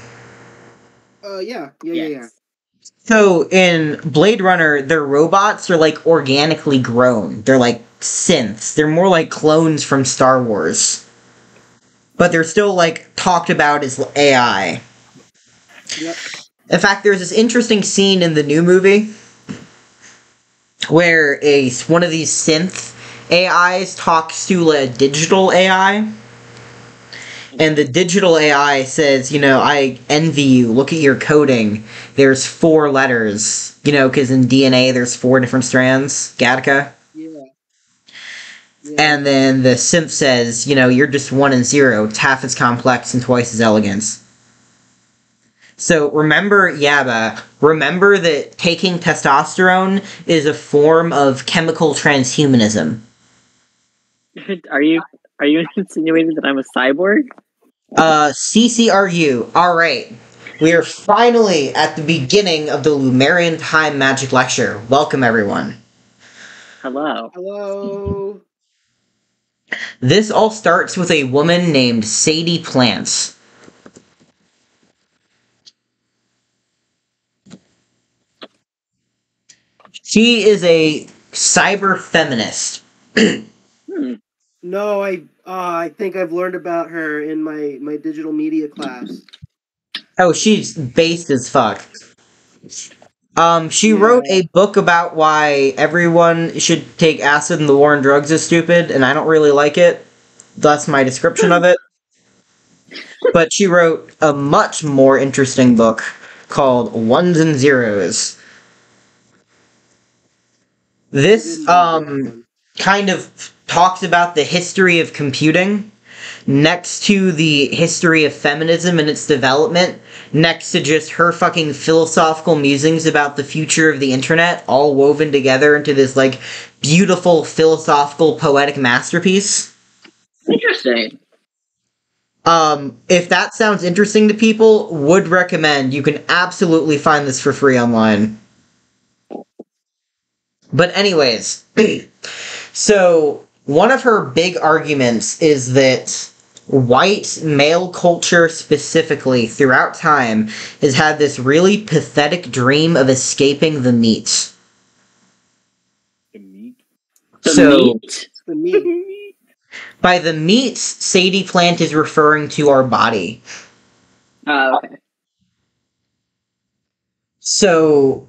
Yeah. Yes. So, in Blade Runner, their robots are, like, organically grown. They're, like, synths. They're more like clones from Star Wars. But they're still, like, talked about as AI. Yep. In fact, there's this interesting scene in the new movie where one of these synth AIs talks to a digital AI. And the digital AI says, you know, I envy you. Look at your coding. There's 4 letters. You know, because in DNA there's 4 different strands. Gattaca. Yeah. And then the synth says, you know, you're just 1 and 0. It's half as complex and twice as elegant. So remember, Yaba, remember that taking testosterone is a form of chemical transhumanism. Are you insinuating that I'm a cyborg? CCRU. Alright. We are finally at the beginning of the Lumerian Time Magic Lecture. Welcome, everyone. Hello. Hello. This all starts with a woman named Sadie Plant. She is a cyber feminist. No, I think I've learned about her in my digital media class. Oh, she's based as fuck. She wrote a book about why everyone should take acid and the war on drugs is stupid, and I don't really like it. That's my description of it. But she wrote a much more interesting book called Ones and Zeros. This, kind of talks about the history of computing, next to the history of feminism and its development, next to just her fucking philosophical musings about the future of the internet, all woven together into this, like, beautiful philosophical poetic masterpiece. Interesting. If that sounds interesting to people, would recommend. You can absolutely find this for free online. But anyways, so one of her big arguments is that white male culture specifically throughout time has had this really pathetic dream of escaping the meat. The meat? The meat. By the meat, Sadie Plant is referring to our body. Oh, okay. So,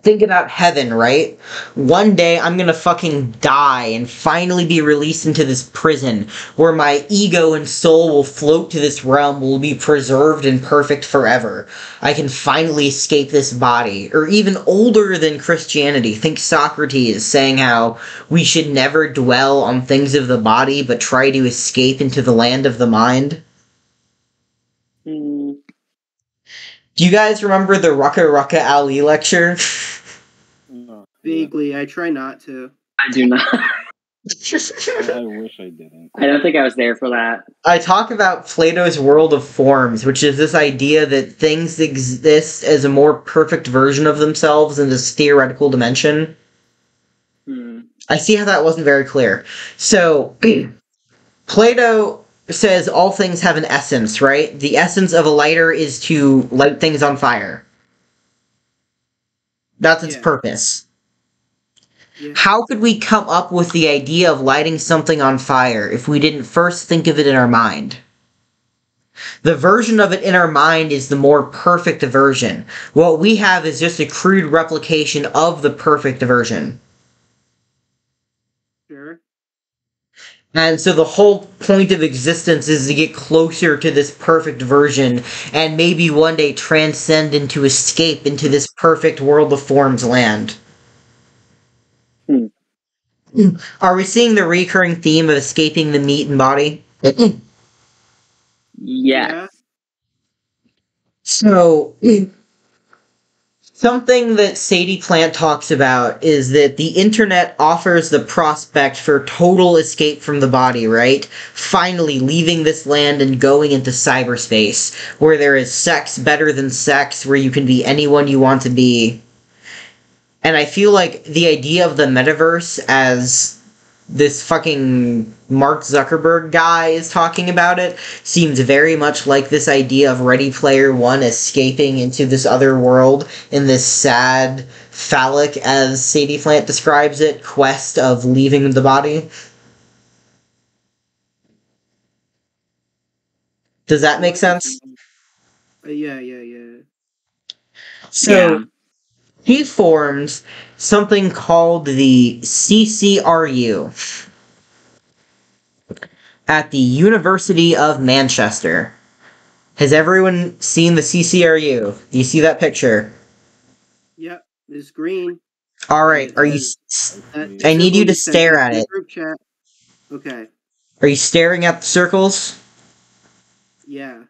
think about heaven, right? One day I'm gonna fucking die and finally be released into this prison where my ego and soul will float to this realm, will be preserved and perfect forever. I can finally escape this body. Or even older than Christianity, think Socrates saying how we should never dwell on things of the body but try to escape into the land of the mind. Do you guys remember the Rucka Rucka Ali lecture? No. Vaguely, I try not to. I do not. I wish I didn't. I don't think I was there for that. I talk about Plato's world of forms, which is this idea that things exist as a more perfect version of themselves in this theoretical dimension. I see how that wasn't very clear. So, Plato says all things have an essence, right? The essence of a lighter is to light things on fire. That's its purpose. Yeah. How could we come up with the idea of lighting something on fire if we didn't first think of it in our mind? The version of it in our mind is the more perfect version. What we have is just a crude replication of the perfect version. Sure. And so the whole point of existence is to get closer to this perfect version and maybe one day transcend into escape into this perfect world of forms land. Are we seeing the recurring theme of escaping the meat and body? Yes. Yeah. So, something that Sadie Plant talks about is that the internet offers the prospect for total escape from the body, right? Finally leaving this land and going into cyberspace, where there is sex better than sex, where you can be anyone you want to be. And I feel like the idea of the metaverse, as this fucking Mark Zuckerberg guy is talking about it, seems very much like this idea of Ready Player One escaping into this other world in this sad, phallic, as Sadie Plant describes it, quest of leaving the body. Does that make sense? Yeah. So, Yeah. he forms something called the CCRU at the University of Manchester. Has everyone seen the CCRU? Do you see that picture? Yep. It's green. Alright, It are you... has that I need symbol you to sent stare us at in the it. group chat. Okay. Are you staring at the circles? Yeah.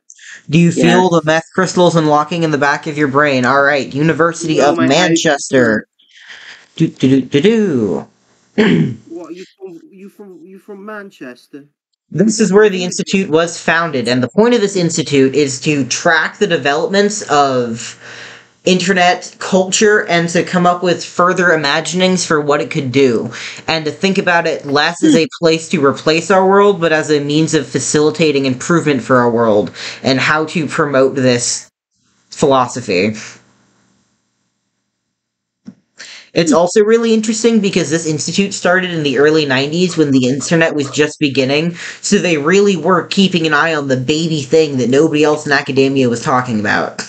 Do you feel the Yes. meth crystals unlocking in the back of your brain? Alright, University No, of my eyes Manchester. hurt. Do. What you from Manchester? This is where the Very good. institute was founded, and the point of this institute is to track the developments of internet culture and to come up with further imaginings for what it could do, and to think about it less as a place to replace our world, but as a means of facilitating improvement for our world, and how to promote this philosophy. It's also really interesting because this institute started in the early 90s when the internet was just beginning, so they really were keeping an eye on the baby thing that nobody else in academia was talking about.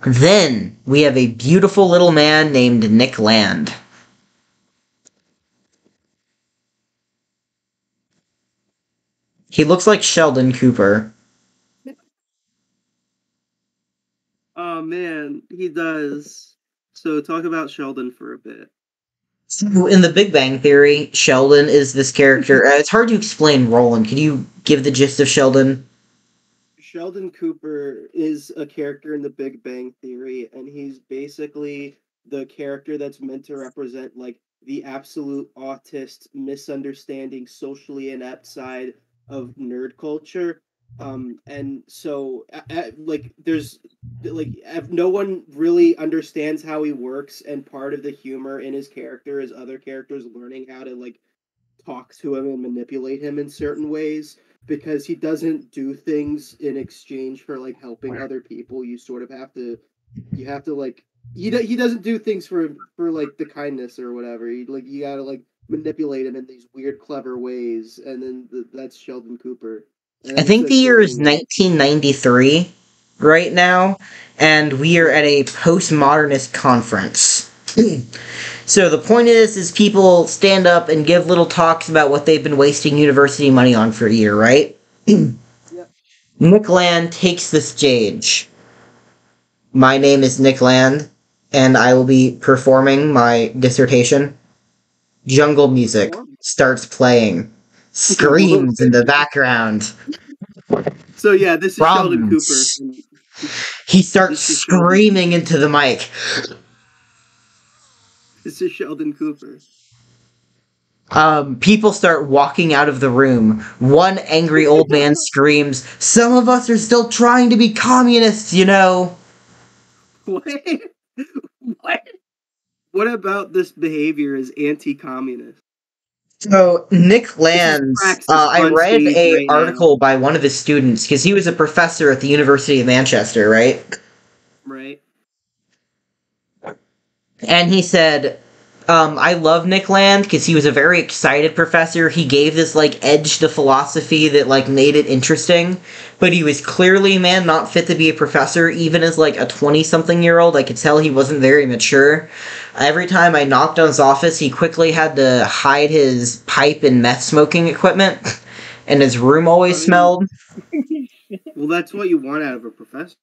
Then, we have a beautiful little man named Nick Land. He looks like Sheldon Cooper. Oh man, he does. So talk about Sheldon for a bit. So, in the Big Bang Theory, Sheldon is this character. It's hard to explain Roland. Can you give the gist of Sheldon? Sheldon Cooper is a character in the Big Bang Theory, and he's basically the character that's meant to represent like the absolute autist, misunderstanding, socially inept side of nerd culture. And so like there's like no one really understands how he works, and part of the humor in his character is other characters learning how to like talk to him and manipulate him in certain ways, because he doesn't do things in exchange for like helping other people. You sort of have to like he doesn't do things for like the kindness or whatever. You gotta like manipulate him in these weird clever ways, and then that's Sheldon Cooper. And I that's think the the year is thing. 1993 right now, and we are at a postmodernist conference. So the point is people stand up and give little talks about what they've been wasting university money on for a year, right? Yep. Nick Land takes the stage. My name is Nick Land, and I will be performing my dissertation. Jungle music starts playing. Screams in the background. So yeah, this is Sheldon Cooper. Drums. He starts This is Sheldon screaming into the mic. This is Sheldon Cooper. People start walking out of the room. One angry old man screams, "Some of us are still trying to be communists, you know." What? What? What about this behavior is anti-communist? So Nick Land's, Praxis I on read stage a right now. article by one of his students because he was a professor at the University of Manchester, right? Right. And he said, I love Nick Land because he was a very excited professor. He gave this, like, edge to philosophy that, like, made it interesting. But he was clearly, man, not fit to be a professor. Even as, like, a 20-something-year-old, I could tell he wasn't very mature. Every time I knocked on his office, he quickly had to hide his pipe and meth smoking equipment. And his room always smelled. Well, that's what you want out of a professor.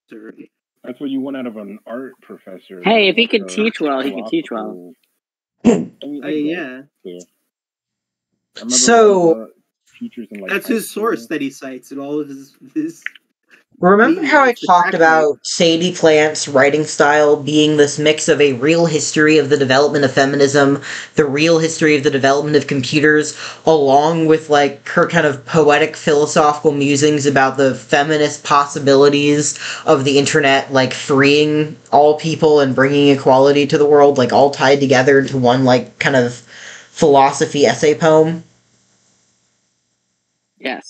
That's what you want out of an art professor. Hey, if he could teach well, he can teach well. I mean, yeah. So teachers in, like, that's his source that he cites in all of his. Remember how I talked about Sadie Plant's writing style being this mix of a real history of the development of feminism, the real history of the development of computers, along with, like, her kind of poetic philosophical musings about the feminist possibilities of the internet, like, freeing all people and bringing equality to the world, like, all tied together into one, like, kind of philosophy essay poem? Yes.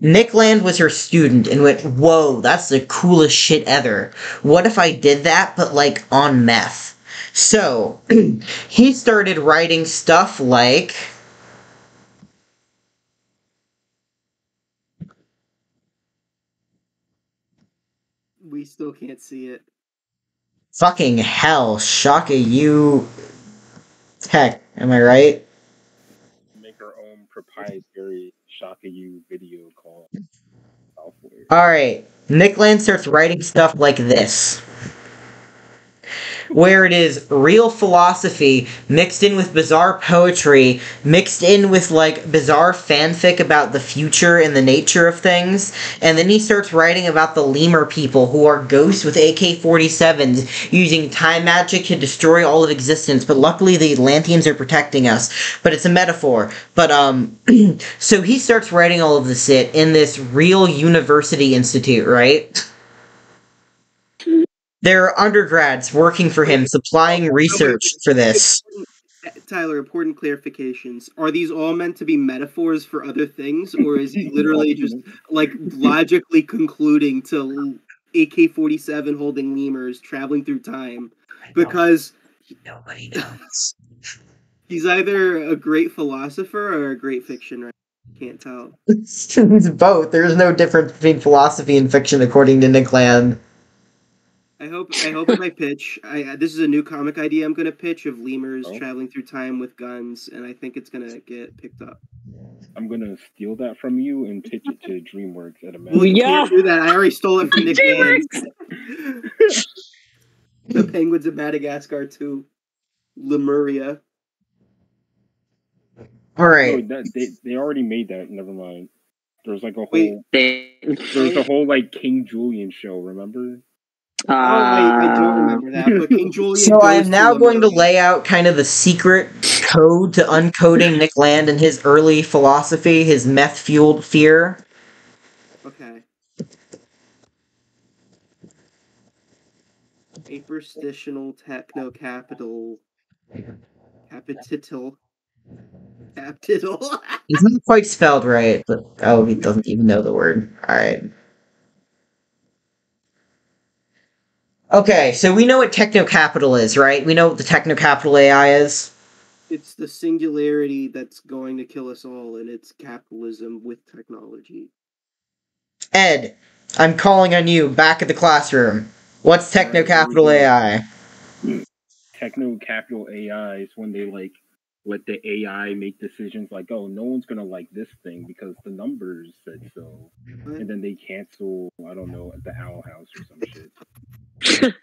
Nick Land was her student and went, whoa, that's the coolest shit ever. What if I did that, but, like, on meth? So, he started writing stuff like... We still can't see it. Fucking hell, Shaka, you... Tech, am I right? Make our own proprietary Shaka U video call software. Alright, Nick Land starts writing stuff like this. Where it is real philosophy mixed in with bizarre poetry, mixed in with, like, bizarre fanfic about the future and the nature of things, and then he starts writing about the lemur people who are ghosts with AK-47s using time magic to destroy all of existence, but luckily the Atlanteans are protecting us. But it's a metaphor. But, so he starts writing all of this shit in this real university institute, right? There are undergrads working for him, supplying research for this. Tyler, important clarifications. Are these all meant to be metaphors for other things, or is he literally just, like, logically concluding to AK-47 holding lemurs traveling through time? Because nobody knows. He's either a great philosopher or a great fiction writer. Can't tell. It's both. There's no difference between philosophy and fiction, according to Nick Land. I hope in my pitch, this is a new comic idea I'm going to pitch of lemurs traveling through time with guns, and I think it's going to get picked up. I'm going to steal that from you and pitch it to DreamWorks at a Well, you can't do that. I already stole it from Nick Land. The Penguins of Madagascar 2. Lemuria. Alright. No, they already made that. Never mind. There's like a whole... There's a whole, like, King Julian show, remember? I don't remember that, but King Julian. So I am now going to lay out kind of the secret code to uncoding Nick Land and his early philosophy, his meth-fueled fear. Okay. Hyperstitional techno-capital. Capital. It's not quite spelled right, but he doesn't even know the word. Alright. Okay, so we know what techno-capital is, right? We know what the techno-capital AI is? It's the singularity that's going to kill us all, and it's capitalism with technology. Ed, I'm calling on you, back at the classroom. What's techno-capital AI? Techno-capital AI is when they, like, let the AI make decisions like, oh, no one's gonna like this thing because the numbers said so. And then they cancel, I don't know, the Owl House or some shit.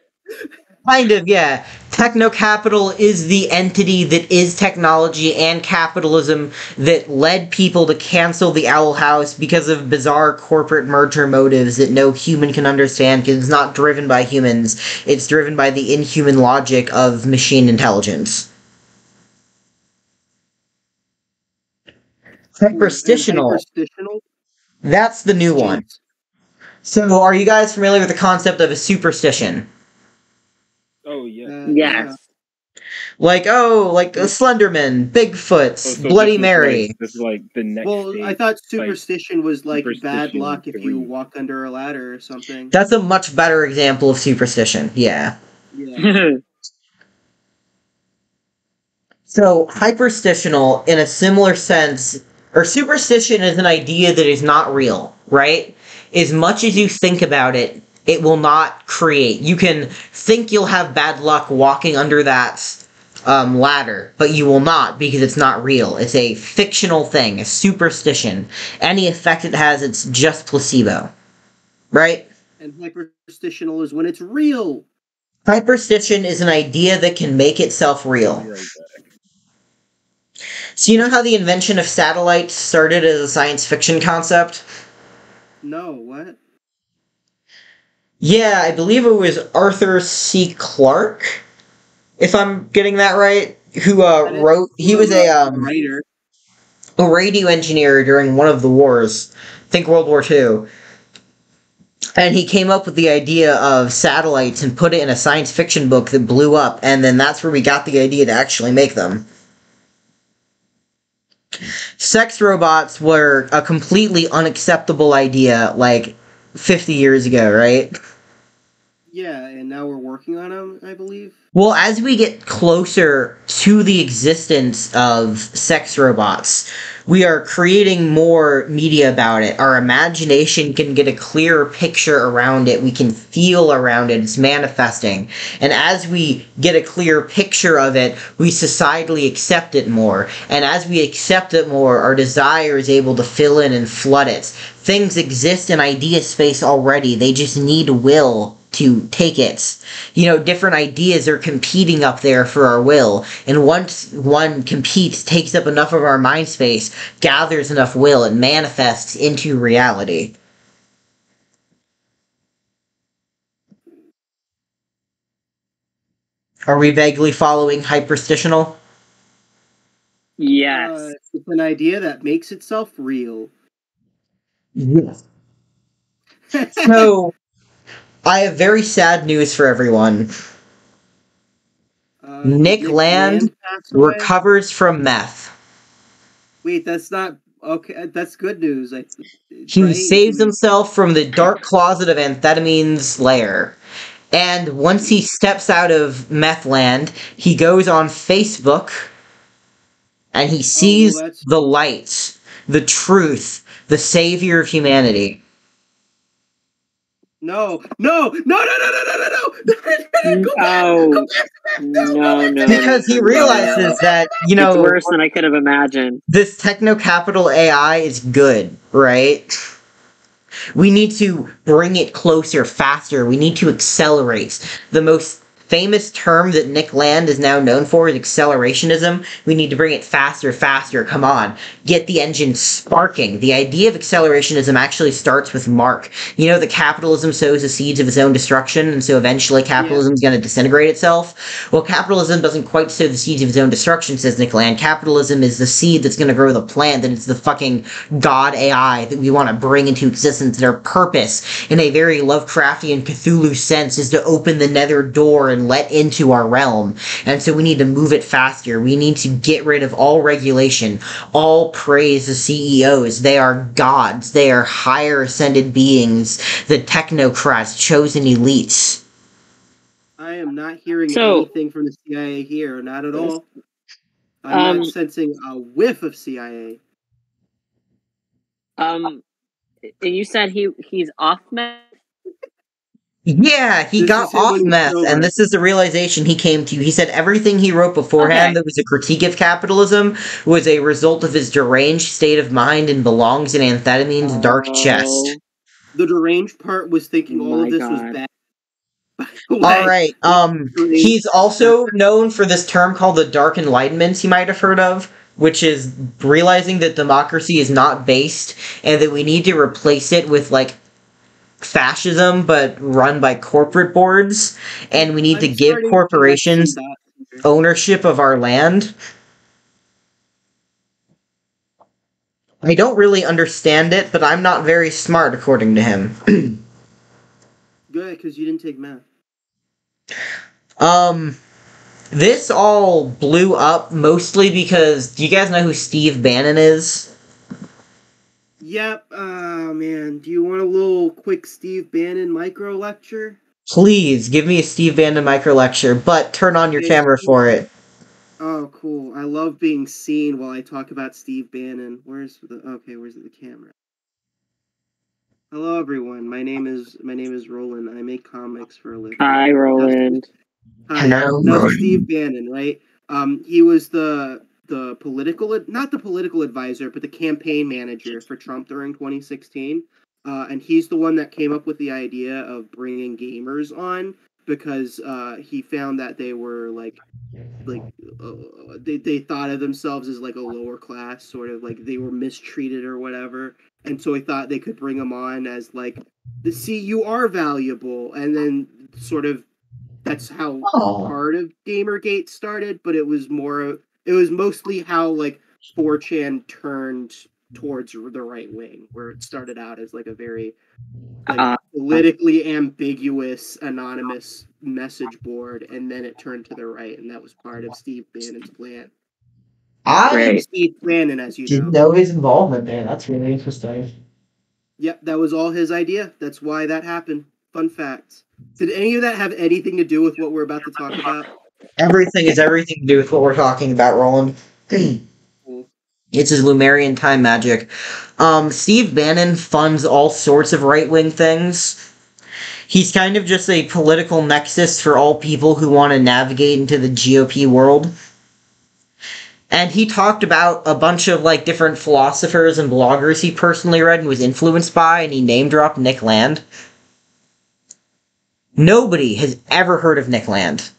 Kind of, yeah. Techno-capital is the entity that is technology and capitalism that led people to cancel the Owl House because of bizarre corporate merger motives that no human can understand because it's not driven by humans. It's driven by the inhuman logic of machine intelligence. Hyperstitional. That's the new one. So, are you guys familiar with the concept of a superstition? Oh, yeah. Yes. Like a Slenderman, Bigfoot, Bloody Mary. This is like the next stage. I thought superstition was like bad luck if you walk under a ladder or something. That's a much better example of superstition, yeah. So, hyperstitional, in a similar sense, or superstition is an idea that is not real, right? As much as you think about it, it will not create. You can think you'll have bad luck walking under that ladder, but you will not because it's not real. It's a fictional thing, a superstition. Any effect it has, it's just placebo, right? And hyperstitional is when it's real. Hyperstition is an idea that can make itself real. Right. So you know how the invention of satellites started as a science fiction concept? No, what? Yeah, I believe it was Arthur C. Clarke, if I'm getting that right, who wrote. He was a writer. A radio engineer during one of the wars, I think World War II. And he came up with the idea of satellites and put it in a science fiction book that blew up, and then that's where we got the idea to actually make them. Sex robots were a completely unacceptable idea, like, 50 years ago, right? Yeah, and now we're working on them, I believe. Well, as we get closer to the existence of sex robots, we are creating more media about it. Our imagination can get a clearer picture around it. We can feel around it. It's manifesting. And as we get a clearer picture of it, we societally accept it more. And as we accept it more, our desire is able to fill in and flood it. Things exist in idea space already. They just need will to take it. You know, different ideas are competing up there for our will, and once one competes, takes up enough of our mind space, gathers enough will, it manifests into reality. Are we vaguely following hyperstitional? Yes. It's an idea that makes itself real. Yes. So, I have very sad news for everyone. Nick Land passed away? recovers from meth. Wait, that's not okay. That's good news. He right? saves himself from the dark closet of Amphetamin's lair. And once he steps out of Meth Land, he goes on Facebook and he sees the light, the truth, the savior of humanity. No. Go back. Because he realizes that, you know, it's worse than I could have imagined. This techno-capital AI is good, right? We need to bring it closer, faster. We need to accelerate. The most famous term that Nick Land is now known for is accelerationism. We need to bring it faster, come on. Get the engine sparking. The idea of accelerationism actually starts with Mark. You know that capitalism sows the seeds of its own destruction, and so eventually capitalism is going to disintegrate itself? Well, capitalism doesn't quite sow the seeds of its own destruction, says Nick Land. Capitalism is the seed that's going to grow the plant, and it's the fucking god AI that we want to bring into existence. Their purpose, in a very Lovecraftian Cthulhu sense, is to open the nether door and let into our realm. And so we need to move it faster. We need to get rid of all regulation, all praise the CEOs. They are gods. They are higher ascended beings, the technocrats, chosen elites. I am not hearing anything from the CIA here, not at all. I'm not sensing a whiff of CIA. You said he's off meth? Yeah, he got off meth, and this is the realization he came to. He said everything he wrote beforehand that was a critique of capitalism was a result of his deranged state of mind and belongs in Amphetamin's dark chest. The deranged part was thinking all of this was bad. Alright, he's also known for this term called the Dark Enlightenment, you might have heard of, which is realizing that democracy is not based, and that we need to replace it with, like, fascism, but run by corporate boards, and we need to give corporations ownership of our land. I don't really understand it, but I'm not very smart, according to him. Good, because you didn't take math. This all blew up mostly because, do you guys know who Steve Bannon is? Yep, man. Do you want a little quick Steve Bannon micro lecture? Please, give me a Steve Bannon micro lecture, but turn on your camera for it. Oh, cool. I love being seen while I talk about Steve Bannon. Where's the camera? Hello, everyone. My name is Roland. I make comics for a living. Hi, Roland. Hi. Hello, Now, Roland. Steve Bannon, right? He was the not the political advisor, but the campaign manager for Trump during 2016. And he's the one that came up with the idea of bringing gamers on because he found that they were like they thought of themselves as like a lower class, sort of like they were mistreated or whatever, and so he thought they could bring them on as like the see you are valuable, and then sort of that's how Oh. part of Gamergate started, but it was mostly how like 4chan turned towards the right wing, where it started out as like a very like politically ambiguous anonymous message board, and then it turned to the right, and that was part of Steve Bannon's plan. I Great. Steve Bannon, as you didn't know. know his involvement there. That's really interesting. Yep, that was all his idea. That's why that happened. Fun facts. Did any of that have anything to do with what we're about to talk about? Everything is everything to do with what we're talking about, Roland. Cool. It's his Lumerian time magic. Steve Bannon funds all sorts of right-wing things. He's kind of just a political nexus for all people who want to navigate into the GOP world. And he talked about a bunch of like different philosophers and bloggers he personally read and was influenced by, and he name-dropped Nick Land. Nobody has ever heard of Nick Land.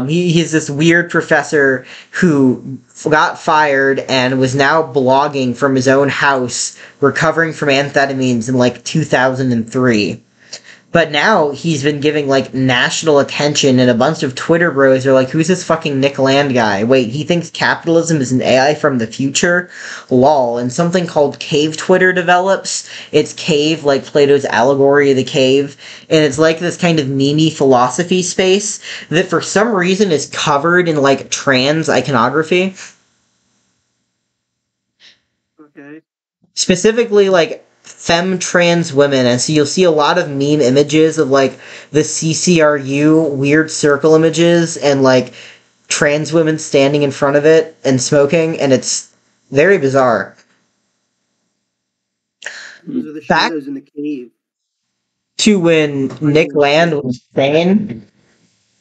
He's this weird professor who got fired and was now blogging from his own house, recovering from amphetamines in like 2003. But now he's been giving like national attention, and a bunch of Twitter bros are like, who's this fucking Nick Land guy? Wait, he thinks capitalism is an AI from the future? Lol. And something called Cave Twitter develops. It's cave, like Plato's allegory of the cave. And it's like this kind of meme philosophy space that for some reason is covered in like trans iconography. Okay. Specifically like femme trans women, and so you'll see a lot of meme images of like the CCRU weird circle images and like trans women standing in front of it and smoking, and it's very bizarre. Those are the Back shadows in the cave. to when Nick Land was sane,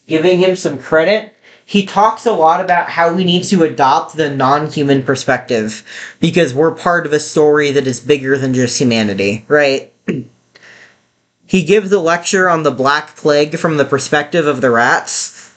giving him some credit, he talks a lot about how we need to adopt the non-human perspective because we're part of a story that is bigger than just humanity, right? He gives a lecture on the Black Plague from the perspective of the rats.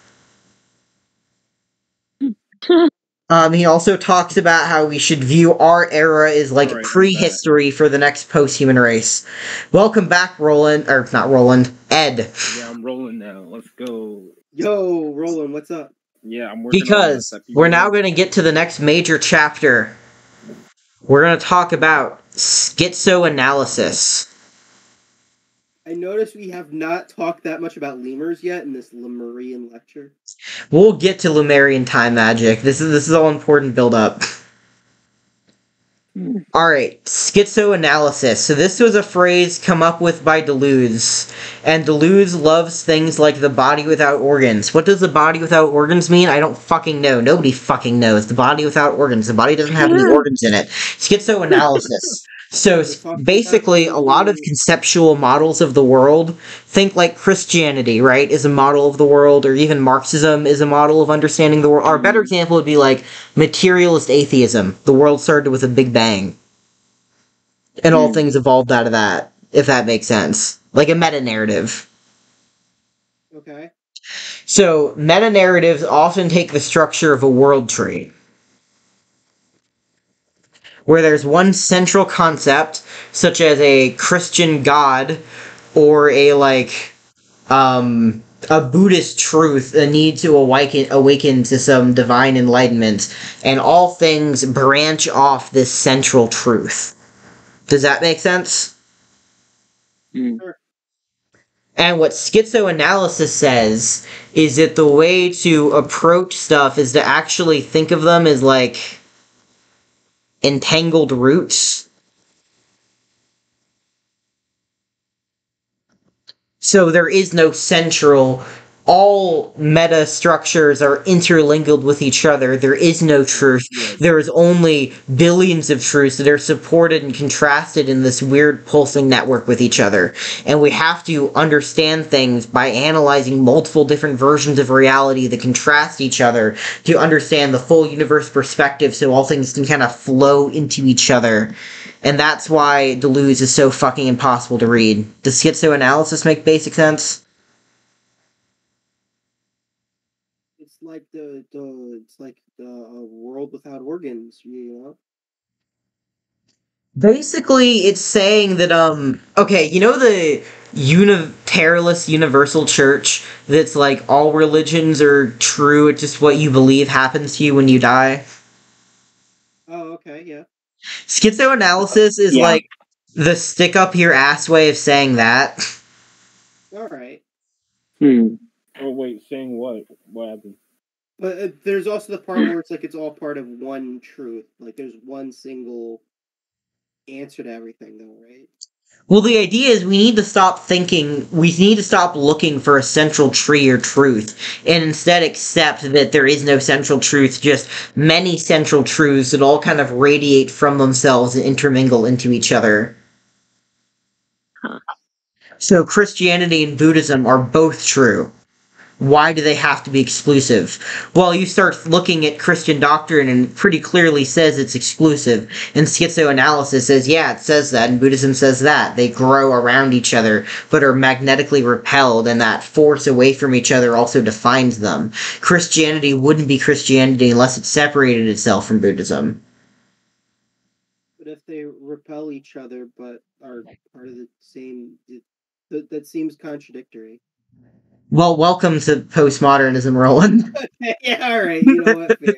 He also talks about how we should view our era as like Alright, I'm prehistory for the next post-human race. Welcome back, Roland. Or, not Roland. Ed. Yeah, I'm rolling now. Let's go. Yo, Roland, what's up? Yeah, I'm working Because on this. we're now going to get to the next major chapter. We're going to talk about schizoanalysis. I noticed we have not talked that much about lemurs yet in this Lemurian lecture. We'll get to Lumerian time magic. This is all important build up. Alright, schizoanalysis. So this was a phrase come up with by Deleuze. And Deleuze loves things like the body without organs. What does the body without organs mean? I don't fucking know. Nobody fucking knows. The body without organs. The body doesn't have any organs in it. Schizoanalysis. So basically, a lot of conceptual models of the world, think like Christianity, right, is a model of the world, or even Marxism is a model of understanding the world. Or a better example would be like materialist atheism. The world started with a Big Bang. And all things evolved out of that, if that makes sense. Like a meta-narrative. Okay. So, meta-narratives often take the structure of a world tree, where there's one central concept, such as a Christian god, or a, like, a Buddhist truth, a need to awaken to some divine enlightenment, and all things branch off this central truth. Does that make sense? Sure. And what schizoanalysis says is that the way to approach stuff is to actually think of them as, like, entangled roots. So there is no central all meta structures are interlingued with each other. There is no truth. There is only billions of truths that are supported and contrasted in this weird pulsing network with each other. And we have to understand things by analyzing multiple different versions of reality that contrast each other to understand the full universe perspective so all things can kind of flow into each other. And that's why Deleuze is so fucking impossible to read. Does schizoanalysis make basic sense? It's like the world without organs, you know. Basically, it's saying that, okay, you know the unitarist universal church that's like all religions are true, it's just what you believe happens to you when you die? Oh, okay, yeah. Schizoanalysis is Yeah. like the stick up your ass way of saying that. All right. Oh wait, saying what? What happened? But there's also the part where it's like it's all part of one truth. Like there's one single answer to everything, though, right? Well, the idea is we need to stop looking for a central tree or truth, and instead accept that there is no central truth, just many central truths that all kind of radiate from themselves and intermingle into each other. Huh. So Christianity and Buddhism are both true. Why do they have to be exclusive? Well, you start looking at Christian doctrine and it pretty clearly says it's exclusive. And schizoanalysis says, yeah, it says that, and Buddhism says that. They grow around each other, but are magnetically repelled, and that force away from each other also defines them. Christianity wouldn't be Christianity unless it separated itself from Buddhism. But if they repel each other but are part of the same, that seems contradictory. Well, welcome to postmodernism, Roland. Yeah, all right. You know what? Fair.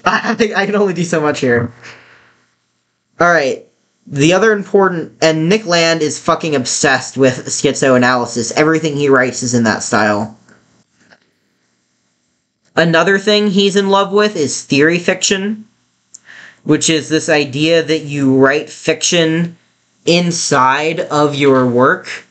I think I can only do so much here. Alright. The other important... And Nick Land is fucking obsessed with schizoanalysis. Everything he writes is in that style. Another thing he's in love with is theory fiction, which is this idea that you write fiction inside of your work,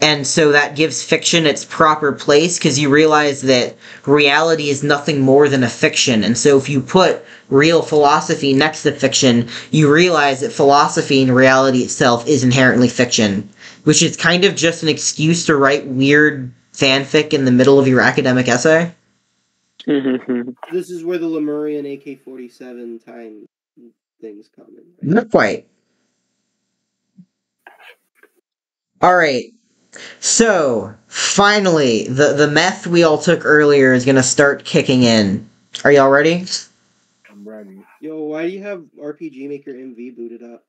and so that gives fiction its proper place, because you realize that reality is nothing more than a fiction, and so if you put real philosophy next to fiction, you realize that philosophy and reality itself is inherently fiction, which is kind of just an excuse to write weird fanfic in the middle of your academic essay. This is where the Lemurian AK-47 time things come in. Right? Not quite. Alright. So, finally, the meth we all took earlier is gonna start kicking in. Are y'all ready? I'm ready. Yo, why do you have RPG Maker MV booted up?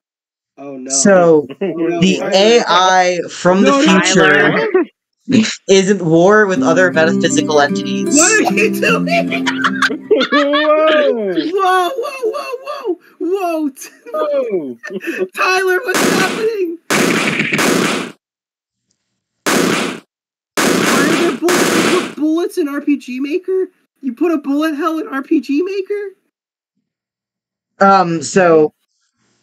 Oh no. So, no, the Tyler. AI from the future Tyler. is at war with other metaphysical entities. What are you doing? Whoa! Whoa! Whoa! Tyler, what's happening? Why are there bullets? You put bullets in RPG Maker? You put a bullet hell in RPG Maker? So,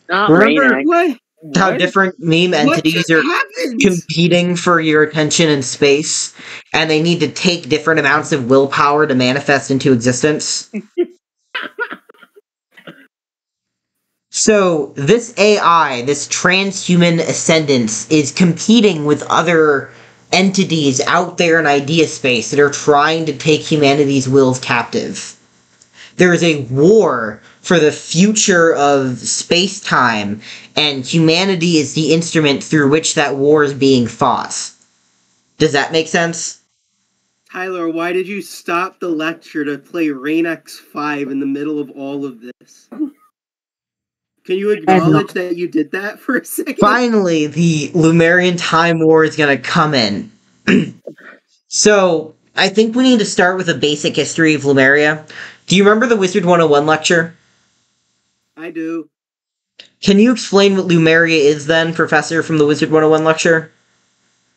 Not remember Rainick. how different meme What entities just are happened? competing for your attention in space, and they need to take different amounts of willpower to manifest into existence? So, this AI, this transhuman ascendance, is competing with other entities out there in idea space that are trying to take humanity's wills captive. There is a war for the future of space-time, and humanity is the instrument through which that war is being fought. Does that make sense? Tyler, why did you stop the lecture to play Rain X5 in the middle of all of this? Can you acknowledge that you did that for a second? Finally, the Lumerian Time War is gonna come in. So, I think we need to start with a basic history of Lumeria. Do you remember the Wizard 101 lecture? I do. Can you explain what Lumeria is then, Professor, from the Wizard 101 lecture?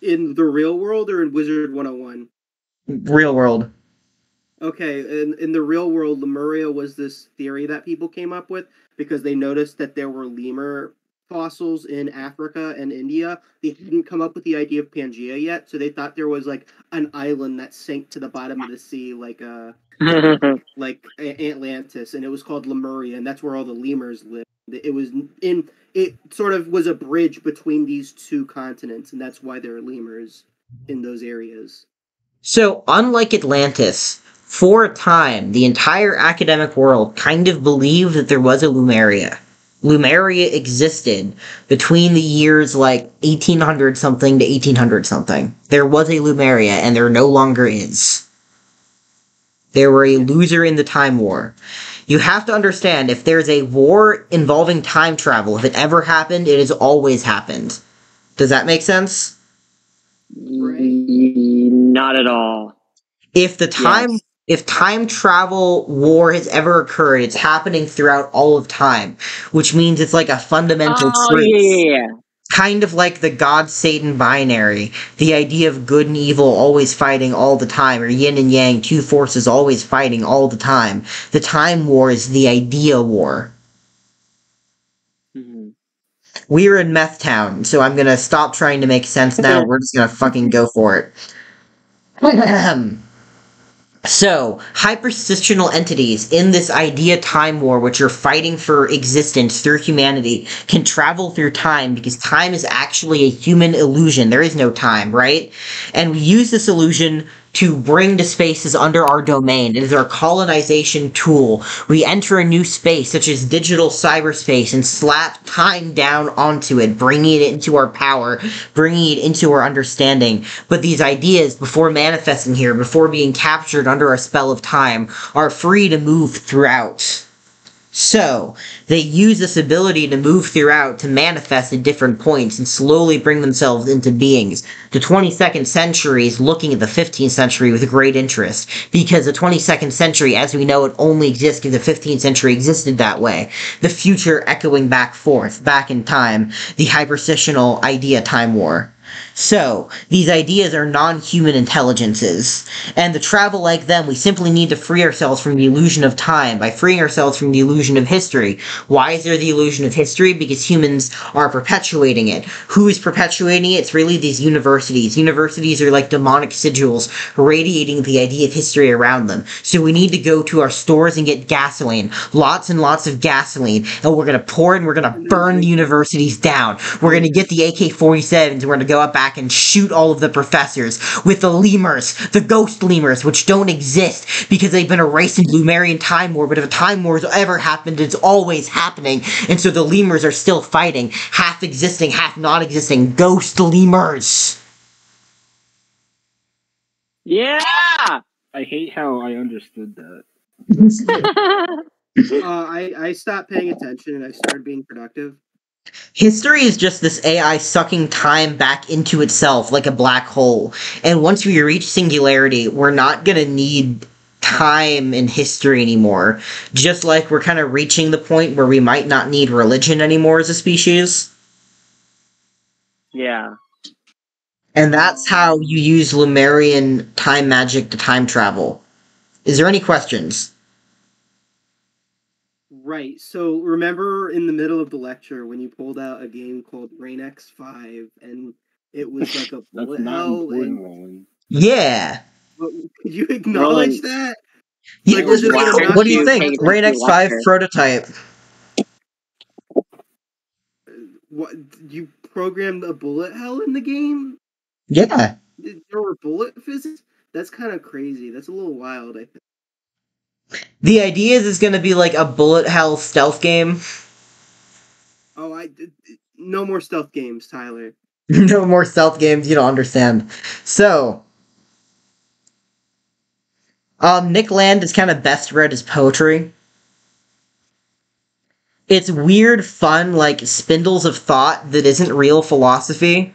In the real world or in Wizard 101? Real world. Okay, in the real world, Lemuria was this theory that people came up with because they noticed that there were lemur fossils in Africa and India, they hadn't come up with the idea of Pangea yet, so they thought there was like an island that sank to the bottom of the sea, like Atlantis, and it was called Lemuria, and that's where all the lemurs lived. It sort of was a bridge between these two continents, and that's why there are lemurs in those areas. So, unlike Atlantis, for a time, the entire academic world kind of believed that there was a Lemuria. Lemuria existed between the years like 1800 something to 1800 something. There was a Lemuria, and there no longer is. There were a loser in the Time War. You have to understand, if there's a war involving time travel, if it ever happened, it has always happened. Does that make sense? Not at all. If time travel war has ever occurred, it's happening throughout all of time, which means it's like a fundamental truth. Yeah. Kind of like the God-Satan binary, the idea of good and evil always fighting all the time, or yin and yang, two forces always fighting all the time. The time war is the idea war. Mm-hmm. We're in Meth Town, so I'm gonna stop trying to make sense now. We're just gonna fucking go for it. So, hyperstitional entities in this idea time war, which are fighting for existence through humanity, can travel through time because time is actually a human illusion. There is no time, right? And we use this illusion to bring to spaces under our domain. It is our colonization tool. We enter a new space, such as digital cyberspace, and slap time down onto it, bringing it into our power, bringing it into our understanding. But these ideas, before manifesting here, before being captured under a spell of time, are free to move throughout. So, they use this ability to move throughout to manifest at different points and slowly bring themselves into beings. The 22nd century is looking at the 15th century with great interest, because the 22nd century, as we know it, only exists because the 15th century existed that way. The future echoing back in time, the hyperstitional idea time war. So, these ideas are non-human intelligences, and to travel like them, we simply need to free ourselves from the illusion of time by freeing ourselves from the illusion of history. Why is there the illusion of history? Because humans are perpetuating it. Who is perpetuating it? It's really these universities. Universities are like demonic sigils radiating the idea of history around them. So we need to go to our stores and get gasoline. Lots and lots of gasoline. And we're going to pour it and we're going to burn the universities down. We're going to get the AK-47s and we're going to go up back and shoot all of the professors with the lemurs, the ghost lemurs, which don't exist because they've been erased in Lumerian Time War, but if a Time War has ever happened, it's always happening, and so the lemurs are still fighting, half existing, half not existing, ghost lemurs. Yeah! I hate how I understood that. I stopped paying attention and I started being productive. History is just this AI sucking time back into itself like a black hole. And once we reach singularity, we're not gonna need time in history anymore. Just like we're kind of reaching the point where we might not need religion anymore as a species. Yeah. And that's how you use Lemurian time magic to time travel. Is there any questions? Right. So remember in the middle of the lecture when you pulled out a game called Brain X5 and it was like a That's bullet not hell important, and Roland. Yeah. could you acknowledge Roland. that? Yeah, Like, was it Wow. like what do you You think? take Brain it to X5 lecture. prototype. what you programmed a bullet hell in the game? Yeah. There were bullet physics? That's kind of crazy. That's a little wild, I think. The idea is it's going to be like a bullet hell stealth game. Oh, no more stealth games, Tyler. No more stealth games, you don't understand. So, Nick Land is kind of best read as poetry. It's weird, fun, like spindles of thought that isn't real philosophy.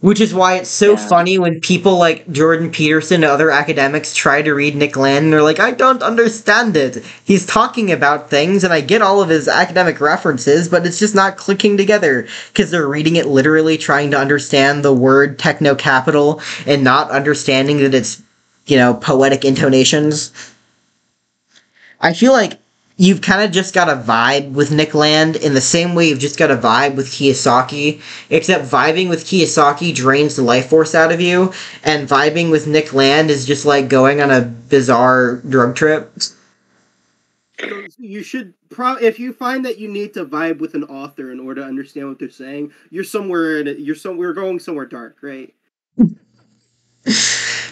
Which is why it's so funny when people like Jordan Peterson and other academics try to read Nick Land and they're like, I don't understand it. He's talking about things and I get all of his academic references, but it's just not clicking together because they're reading it literally, trying to understand the word techno-capital and not understanding that it's, poetic intonations. I feel like you've kind of just got a vibe with Nick Land in the same way you've just got a vibe with Kiyosaki, except vibing with Kiyosaki drains the life force out of you, and vibing with Nick Land is just like going on a bizarre drug trip. So you should if you find that you need to vibe with an author in order to understand what they're saying, you're going somewhere dark, right?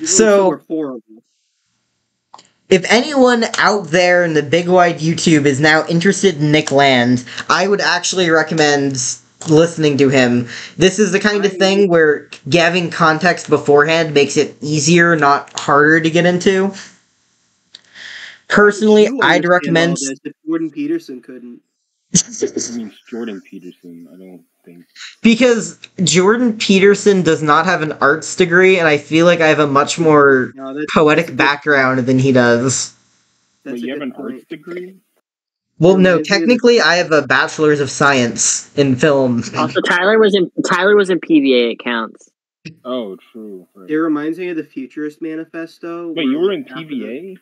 So horrible. If anyone out there in the big wide YouTube is now interested in Nick Land, I would actually recommend listening to him. This is the kind of thing where giving context beforehand makes it easier, not harder to get into. Personally, I'd recommend... all this if Jordan Peterson couldn't. It means Jordan Peterson, I don't think. Because Jordan Peterson does not have an arts degree, and I feel like I have a much more poetic background than he does. Wait, you have an arts degree? Well, no, technically I have a bachelor's of science in film. Also, Tyler was in PVA. It counts. Oh, true. Right. It reminds me of the Futurist Manifesto. Wait, you were in PVA?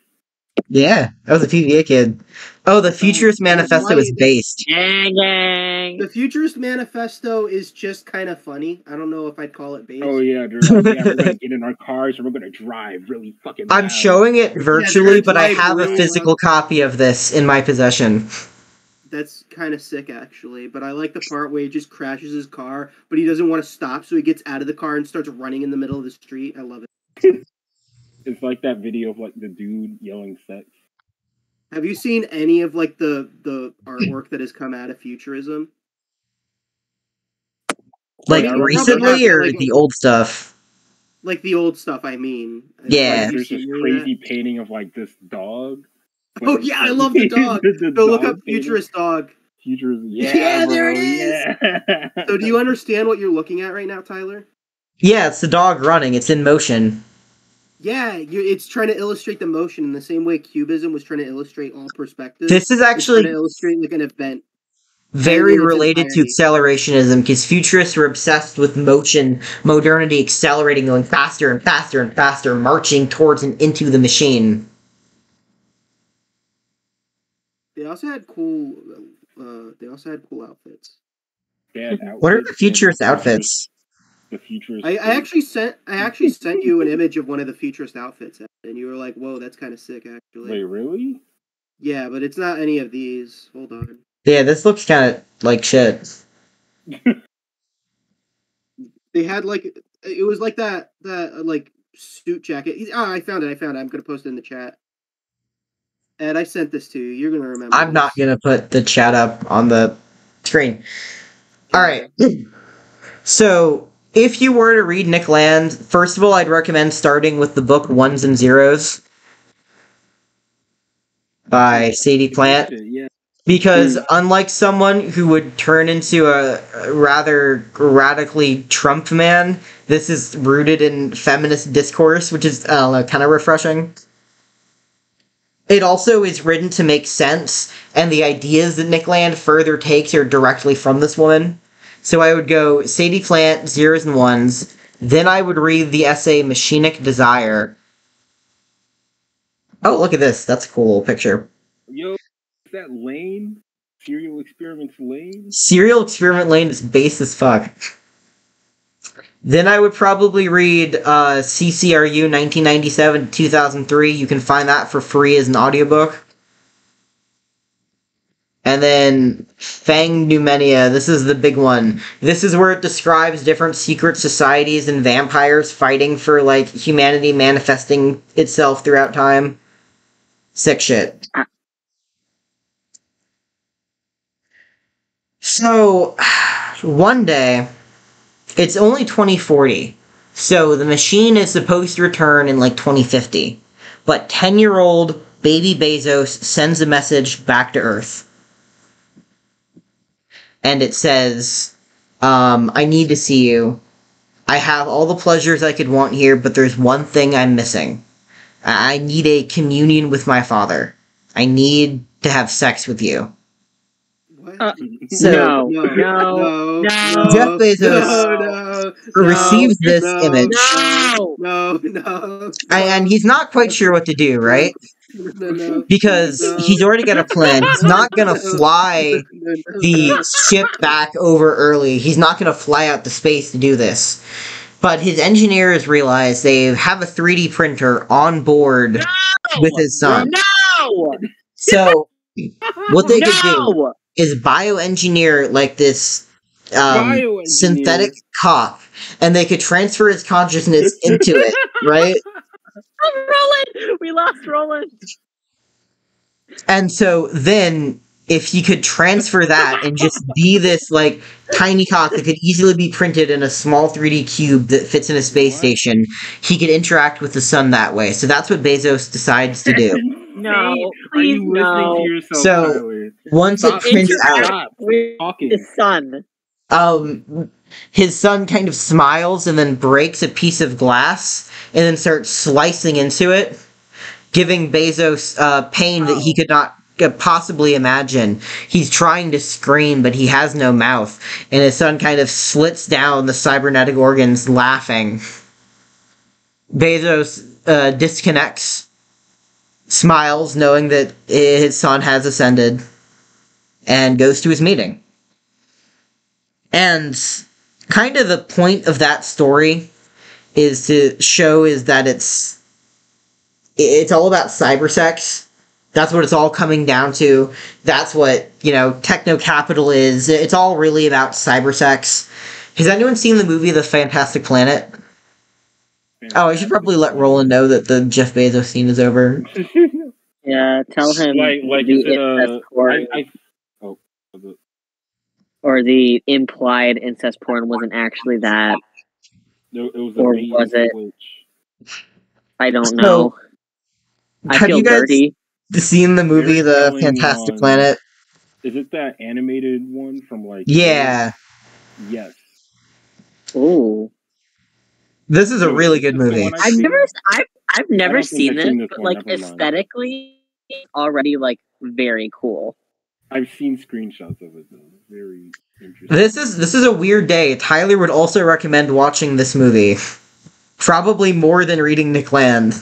Yeah, I was a PVA kid. Oh, the Futurist Manifesto is based. The Futurist Manifesto is just kind of funny. I don't know if I'd call it based. Oh, yeah, they're like, yeah, we're going to get in our cars and we're going to drive really fucking loud. I'm showing it virtually, but I have a physical copy of this in my possession. That's kind of sick, actually. But I like the part where he just crashes his car, but he doesn't want to stop, so he gets out of the car and starts running in the middle of the street. I love it. It's like that video of like the dude yelling sex. Have you seen any of like the artwork that has come out of futurism? Like recently or like, the old stuff? Like the old stuff, I mean. Yeah. Like, there's this crazy painting of like this dog. Oh yeah, I love the dog. Go look up Futurist dog. Futurism, yeah, there it is. Yeah. So do you understand what you're looking at right now, Tyler? Yeah, it's the dog running. It's in motion. Yeah, it's trying to illustrate the motion in the same way Cubism was trying to illustrate all perspectives. This is actually trying to illustrate like an event. Very related to accelerationism, because futurists were obsessed with motion, modernity accelerating, going faster and faster and faster, marching towards and into the machine. They also had cool. Outfits. What are the futurist outfits? The futurist. I actually sent you an image of one of the futurist outfits, and you were like, "Whoa, that's kind of sick, actually." Wait, really? Yeah, but it's not any of these. Hold on. Yeah, this looks kind of like shit. They had like it was like that like suit jacket. I found it. I'm gonna post it in the chat. Ed, I sent this to you. You're gonna remember. I'm not gonna put the chat up on the screen. All right. So, if you were to read Nick Land, first of all, I'd recommend starting with the book Ones and Zeros by Sadie Plant. Yeah. Because unlike someone who would turn into a rather radically Trump man, this is rooted in feminist discourse, which is, I don't know, kind of refreshing. It also is written to make sense, and the ideas that Nick Land further takes are directly from this woman. So I would go Sadie Plant, Zeros and Ones, then I would read the essay Machinic Desire. Oh, look at this. That's a cool little picture. Yo, is that Lane? Serial Experiments Lane? Serial Experiment Lane is base as fuck. Then I would probably read CCRU 1997 to 2003. You can find that for free as an audiobook. And then Fang Numenia, this is the big one. This is where it describes different secret societies and vampires fighting for, like, humanity manifesting itself throughout time. Sick shit. So, one day, it's only 2040, so the machine is supposed to return in, like, 2050. But 10-year-old baby Bezos sends a message back to Earth. And it says, I need to see you. I have all the pleasures I could want here, but there's one thing I'm missing. I need a communion with my father. I need to have sex with you. What? So, No. Jeff Bezos receives this image. No. And he's not quite sure what to do, right? No. Because No. he's already got a plan. He's not gonna fly the ship back over early. He's not gonna fly out to space to do this. But his engineers realize they have a 3D printer on board with his son. No! So what they could do No! is bioengineer like this Bioengineer. synthetic cock, and they could transfer his consciousness into it, right? Roland! We lost Roland. And so then, if he could transfer that and just be this, like, tiny cock that could easily be printed in a small 3D cube that fits in a space station, he could interact with the sun that way. So that's what Bezos decides to do. No, Are you please listening no. to yourself, So, Tyler? once Stop. it prints out, Stop With talking. his son. his son kind of smiles and then breaks a piece of glass and then starts slicing into it, giving Bezos pain that he could not possibly imagine. He's trying to scream, but he has no mouth, and his son kind of slits down the cybernetic organs, laughing. Bezos disconnects, smiles, knowing that his son has ascended, and goes to his meeting. And kind of the point of that story is to show is that it's all about cybersex. That's what it's all coming down to. That's what, techno-capital is. It's all really about cybersex. Has anyone seen the movie The Fantastic Planet? Oh, I should probably let Roland know that the Jeff Bezos scene is over. Yeah, tell him Like the is it incest porn, or the implied incest porn wasn't actually that. it was Or a was it? switch. I don't So, know. I have feel you guys dirty. seen the movie You're The telling Fantastic on- Planet? Is it that animated one from like? Yeah. Yes. Ooh, This is a really good The movie. one I've never don't think seen I've this, seen this but one, like never mind. aesthetically, already like very cool. I've seen screenshots of it though. Very interesting. This is a weird day. Tyler would also recommend watching this movie. Probably more than reading Nick Land.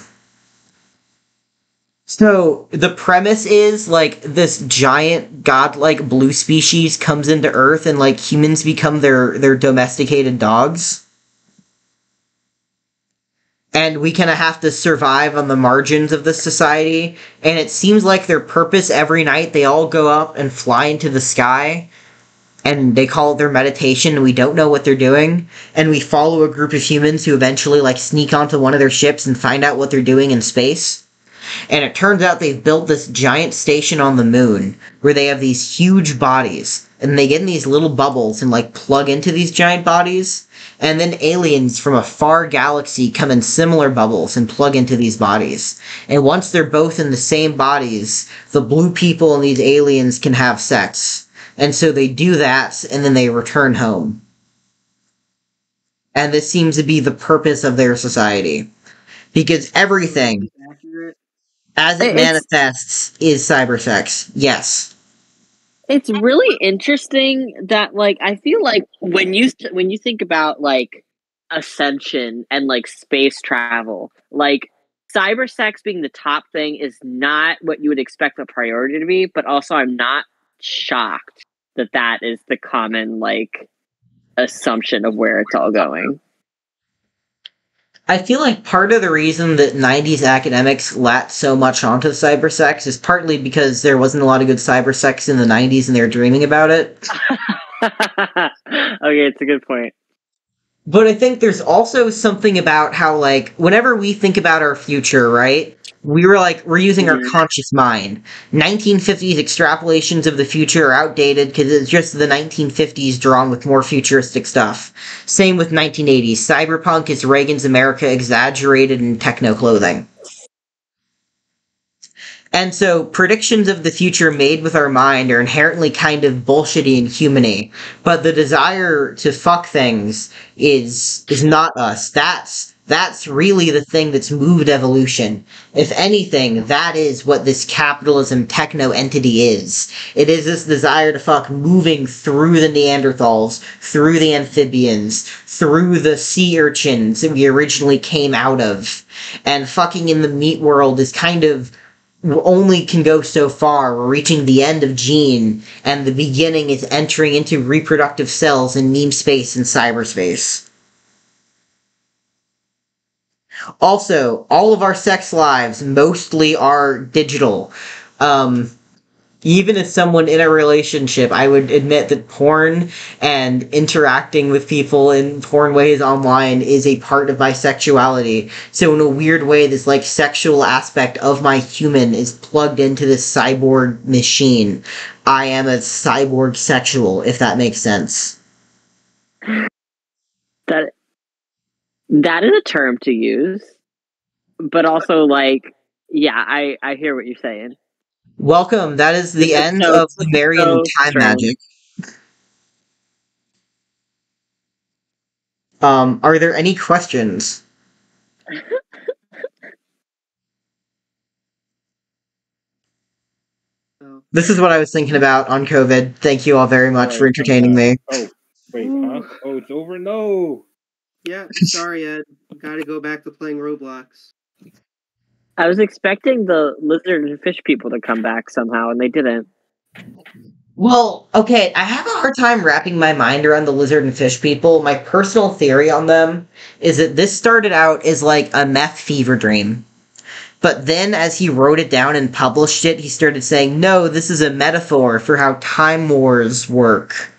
So, the premise is, like, this giant, godlike blue species comes into Earth and, like, humans become their domesticated dogs. And we kind of have to survive on the margins of this society. And it seems like their purpose every night, they all go up and fly into the sky. And they call it their meditation, and we don't know what they're doing. And we follow a group of humans who eventually, like, sneak onto one of their ships and find out what they're doing in space. And it turns out they've built this giant station on the moon, where they have these huge bodies. And they get in these little bubbles and, like, plug into these giant bodies. And then aliens from a far galaxy come in similar bubbles and plug into these bodies. And once they're both in the same bodies, the blue people and these aliens can have sex. And so they do that, and then they return home. And this seems to be the purpose of their society. Because everything, Accurate. as it manifests, is cybersex. Yes. It's really interesting that, like, I feel like when you think about like ascension and like space travel, like cybersex being the top thing is not what you would expect the priority to be, but also I'm not shocked that is the common like assumption of where it's all going. I feel like part of the reason that 90s academics latched so much onto cybersex is partly because there wasn't a lot of good cybersex in the 90s and they were dreaming about it. Okay, it's a good point. But I think there's also something about how, like, whenever we think about our future, right? We're using our conscious mind. 1950s extrapolations of the future are outdated because it's just the 1950s drawn with more futuristic stuff. Same with 1980s. Cyberpunk is Reagan's America exaggerated in techno clothing. And so, predictions of the future made with our mind are inherently kind of bullshitty and human-y. But the desire to fuck things is not us. That's really the thing that's moved evolution. If anything, that is what this capitalism techno entity is. It is this desire to fuck moving through the Neanderthals, through the amphibians, through the sea urchins that we originally came out of. And fucking in the meat world is kind of only can go so far. We're reaching the end of gene, and the beginning is entering into reproductive cells in meme space and cyberspace. Also, all of our sex lives mostly are digital. Even as someone in a relationship, I would admit that porn and interacting with people in porn ways online is a part of my sexuality. So in a weird way, this like sexual aspect of my human is plugged into this cyborg machine. I am a cyborg sexual, if that makes sense. That is a term to use, but also like, yeah, I hear what you're saying. Welcome. That is the end of Sumerian time magic. Are there any questions? This is what I was thinking about on COVID. Thank you all very much for entertaining me. Oh, wait, huh? Oh, it's over? No! Yeah, sorry, Ed. Gotta go back to playing Roblox. I was expecting the lizard and fish people to come back somehow, and they didn't. Well, okay, I have a hard time wrapping my mind around the lizard and fish people. My personal theory on them is that this started out as like a meth fever dream. But then as he wrote it down and published it, he started saying, no, this is a metaphor for how time wars work.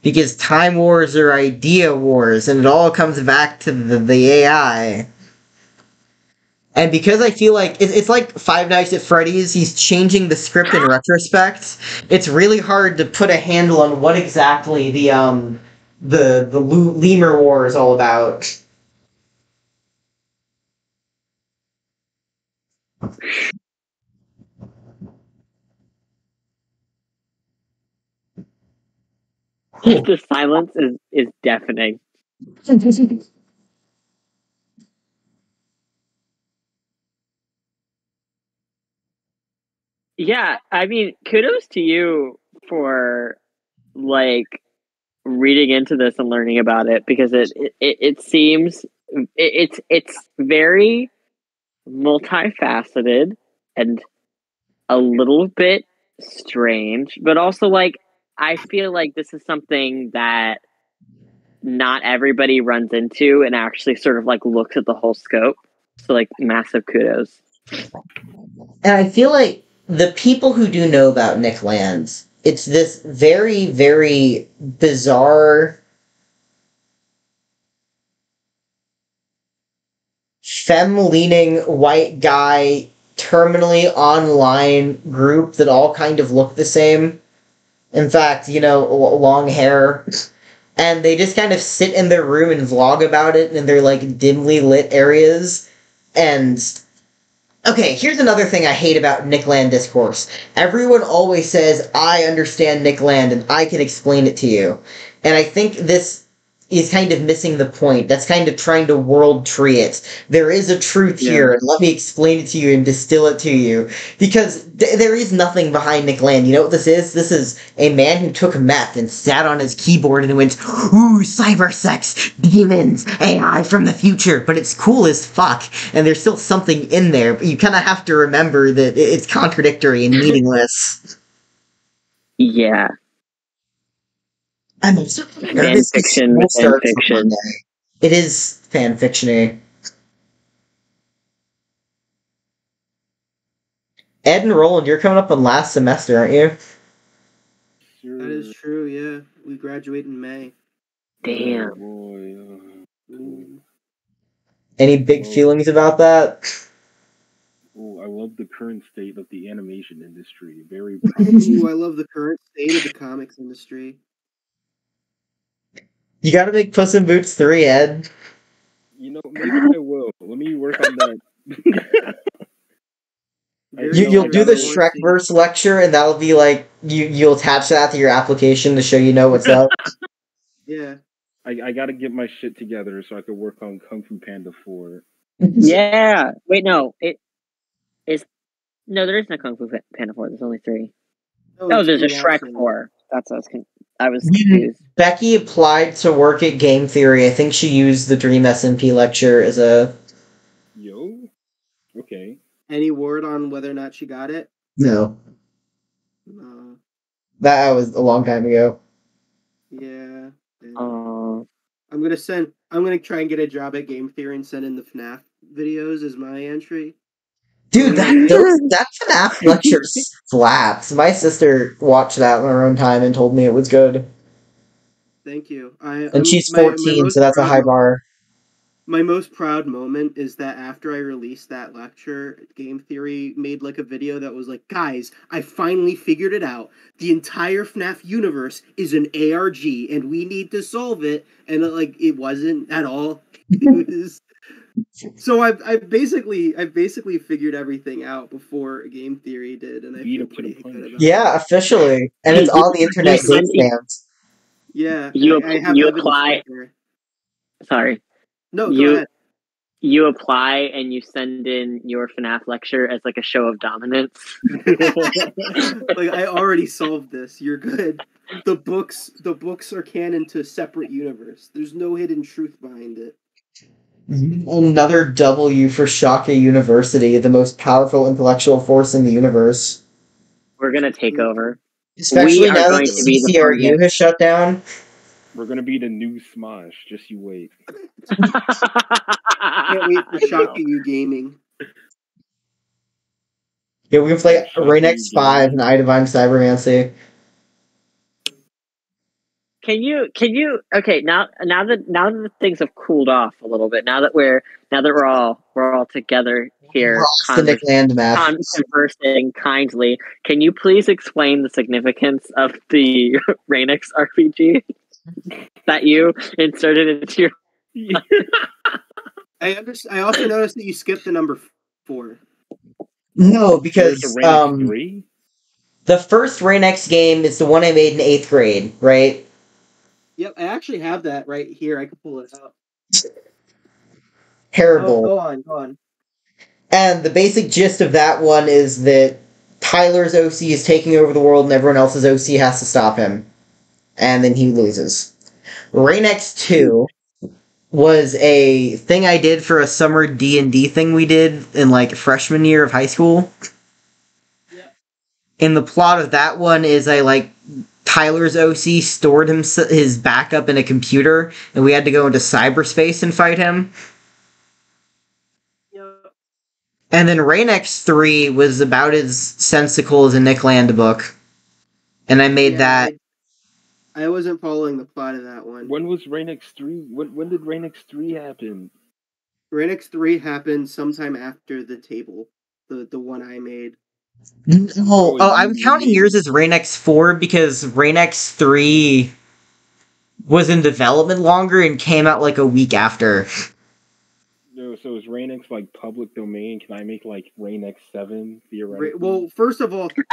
Because time wars are idea wars, and it all comes back to the AI. And because I feel like it's like Five Nights at Freddy's, he's changing the script in retrospect. It's really hard to put a handle on what exactly the Lemur War is all about. The silence is deafening. Yeah, I mean, kudos to you for like reading into this and learning about it, because it seems it's very multifaceted and a little bit strange, but also like I feel like this is something that not everybody runs into and actually sort of like looks at the whole scope. So like massive kudos. And I feel like the people who do know about Nick Land, it's this very, very bizarre femme-leaning white guy terminally online group that all kind of look the same. In fact, you know, long hair. And they just kind of sit in their room and vlog about it in their, like, dimly lit areas. And okay, here's another thing I hate about Nick Land discourse. Everyone always says, I understand Nick Land and I can explain it to you. And I think this is kind of missing the point. That's kind of trying to world tree it. There is a truth here, and let me explain it to you and distill it to you. Because there is nothing behind Nick Land. You know what this is? This is a man who took meth and sat on his keyboard and went, ooh, cyber sex, demons, AI from the future. But it's cool as fuck, and there's still something in there. But you kind of have to remember that it's contradictory and meaningless. Yeah. I'm so fan fiction within fiction. It is fan fiction-y. Ed and Roland, you're coming up on last semester, aren't you? That is true, yeah. We graduate in May. Damn. Boy, Any big feelings about that? Oh, I love the current state of the animation industry. Very Ooh, I love the current state of the comics industry. You gotta make Puss in Boots 3, Ed. You know, maybe I will. Let me work on that. You'll do the Shrekverse lecture, and that'll be like you'll attach that to your application to show you know what's up. Yeah. I gotta get my shit together so I could work on Kung Fu Panda 4. Yeah. Wait, no. No, there is no Kung Fu Panda 4. There's only 3. Oh, there's a Shrek 4. That's what I was confused. Becky applied to work at Game Theory. I think she used the Dream SMP lecture as a... Yo? Okay. Any word on whether or not she got it? No. No. That was a long time ago. Yeah. Oh. I'm gonna try and get a job at Game Theory and send in the FNAF videos as my entry. Dude, that FNAF lecture slaps. My sister watched that on her own time and told me it was good. Thank you. And she's 14, so that's a high bar. My most proud moment is that after I released that lecture, Game Theory made like a video that was like, guys, I finally figured it out. The entire FNAF universe is an ARG, and we need to solve it. And like, it wasn't at all. It was. So I basically figured everything out before Game Theory did, and I feel pretty good about it. Yeah, officially, and it's on the internet stamps. Yeah, You I have you evidence apply. right there. Sorry. No, go ahead. You apply and you send in your FNAF lecture as like a show of dominance. Like, I already solved this. You're good. The books are canon to a separate universe. There's no hidden truth behind it. Another W for Shaka University, the most powerful intellectual force in the universe. We're gonna take over. Especially now that the CCRU has shut down. We're gonna be the new Smosh. Just you wait. Can't wait for Shaka U Gaming. Yeah, we can play Rain-X 5 and I Divine Cybermancy. Can you okay, now that things have cooled off a little bit, now that we're all together here conversing kindly, can you please explain the significance of the Rain-X RPG that you inserted into your I also noticed that you skipped the number 4. No, because the first Rain-X game is the one I made in 8th grade, right? Yep, I actually have that right here. I can pull it out. Terrible. Go on. And the basic gist of that one is that Tyler's OC is taking over the world and everyone else's OC has to stop him. And then he loses. Rain-X 2 was a thing I did for a summer D&D thing we did in, like, freshman year of high school. Yeah. And the plot of that one is Tyler's OC stored his backup in a computer, and we had to go into cyberspace and fight him. Yep. And then Rain-X 3 was about as sensical as a Nick Land book. And I made that. I wasn't following the plot of that one. When was Rain-X 3? When did Rain-X 3 happen? Rain-X 3 happened sometime after the table. The one I made. I'm counting yours as Rain-X 4 because Rain-X 3 was in development longer and came out like a week after. No, so is Rain-X like public domain? Can I make like Rain-X 7 theoretically? Well, first of all, you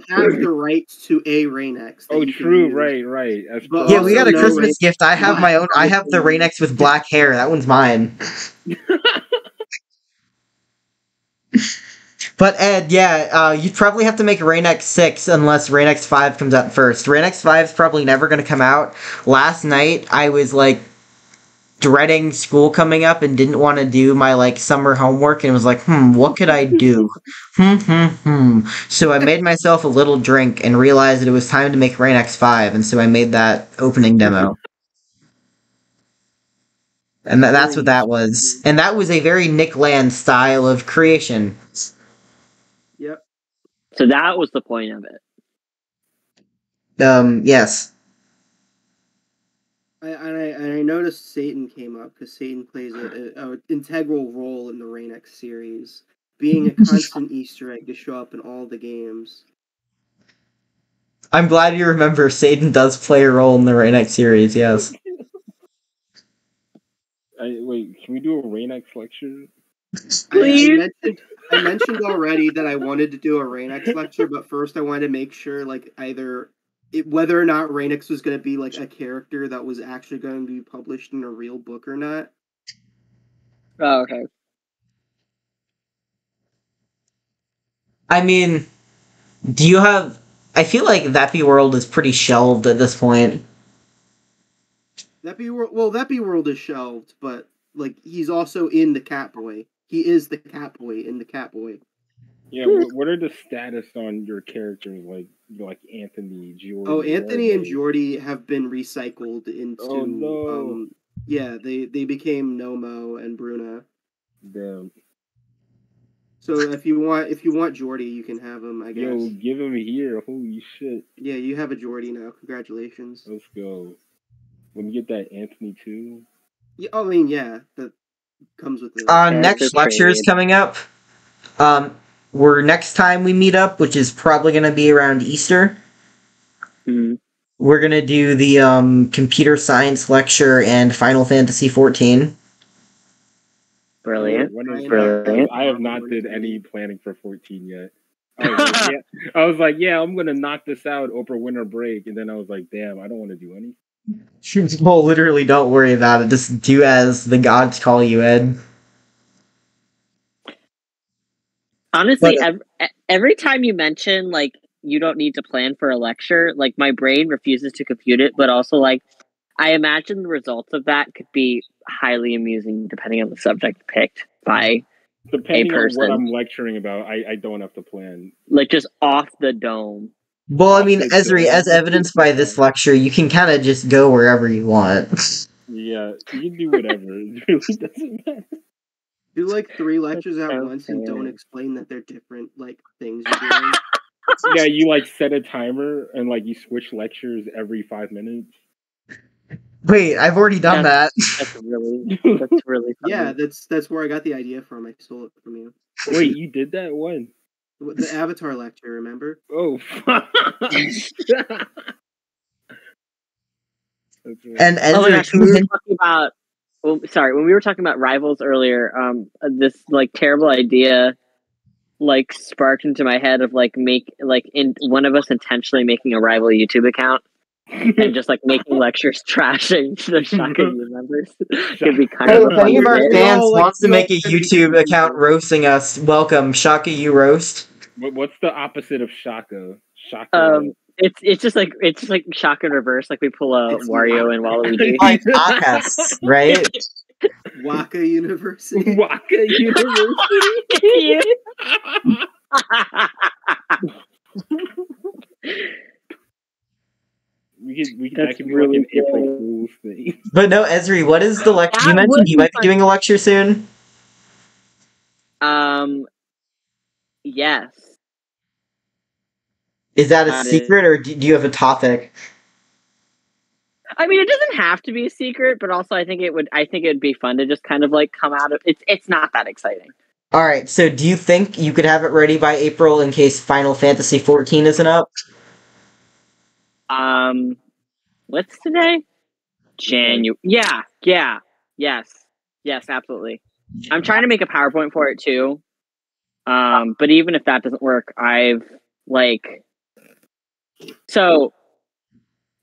have the rights to a Rain-X. Oh, true, right. Yeah, we got a Christmas gift. I have my own. I have the Rain-X with black hair. That one's mine. But Ed, you'd probably have to make Rain-X 6 unless Rain-X 5 comes out first. Rain-X 5 is probably never going to come out. Last night, I was, dreading school coming up and didn't want to do my, summer homework and was like, what could I do? So I made myself a little drink and realized that it was time to make Rain-X 5, and so I made that opening demo. And that's what that was. And that was a very Nick Land style of creation. Yep. So that was the point of it. Yes. I noticed Satan came up because Satan plays an integral role in the Rain-X series, being a constant Easter egg to show up in all the games. I'm glad you remember Satan does play a role in the Rain-X series, yes. Wait, can we do a Rain-X lecture? Please? I mentioned already that I wanted to do a Rain-X lecture, but first I wanted to make sure, whether or not Rain-X was going to be, a character that was actually going to be published in a real book or not. Oh, okay. I mean, do you have... I feel like That'd World is pretty shelved at this point. That'd World is shelved, but, he's also in the Catboy. He is the Catboy in the Catboy. Yeah, what are the status on your characters like Anthony, Jordy? Oh, Anthony and Jordy have been recycled into. Oh no! Yeah, they became Nomo and Bruna. Damn. So if you want Jordy, you can have him. I guess. Yo, give him here! Holy shit! Yeah, you have a Jordy now. Congratulations. Let's go. When you get that Anthony too. Yeah, I mean, yeah, that comes with it. Next lecture is coming up. Next time we meet up, which is probably going to be around Easter. Mm-hmm. We're going to do the computer science lecture and Final Fantasy XIV. Brilliant. Brilliant. I have not did any planning for 14 yet. I was like, yeah, I'm going to knock this out over winter break. And then I was like, damn, I don't want to do anything. Well, literally, don't worry about it. Just do as the gods call you, Ed. Honestly, every time you mention, like, you don't need to plan for a lecture, like, my brain refuses to compute it, but also, like, I imagine the results of that could be highly amusing depending on the subject picked by depending a person. On what I'm lecturing about, I don't have to plan. Like, just off the dome. Well, I mean, Ezri, as evidenced by this lecture, you can kind of just go wherever you want. Yeah, you can do whatever. It really doesn't matter. Do like 3 lectures at once and don't explain that they're different like things you're doing. Yeah, you like set a timer and like you switch lectures every 5 minutes. Wait, I've already done that. That's really funny. Yeah, that's where I got the idea from. I stole it from you. Wait, you did that? When? The Avatar lecture, remember? Oh. And oh my gosh, we were talking about. Well, sorry, when we were talking about rivals earlier, this like terrible idea, like sparked into my head of like in one of us intentionally making a rival YouTube account and just like making lectures trashing the Shaka U members. Could be kind of. If any of our fans wants to make a YouTube account roasting us, welcome Shaka U roast. What's the opposite of Shaka? Shaka. It's just like Shaka in reverse. Like we pull a Wario and Waluigi. Like podcasts, right? Waka University. Waka University. That could be really like an April Fool's thing. But no, Ezri, what is the lecture? You mentioned you might be doing a lecture soon. Yes. Is that a secret, or do you have a topic? I mean, it doesn't have to be a secret, but also I think it'd be fun to just kind of like come out of it. It's not that exciting. All right. So, do you think you could have it ready by April in case Final Fantasy XIV isn't up? What's today? January. Yeah. Yes, absolutely. I'm trying to make a PowerPoint for it too. But even if that doesn't work, I've like. So,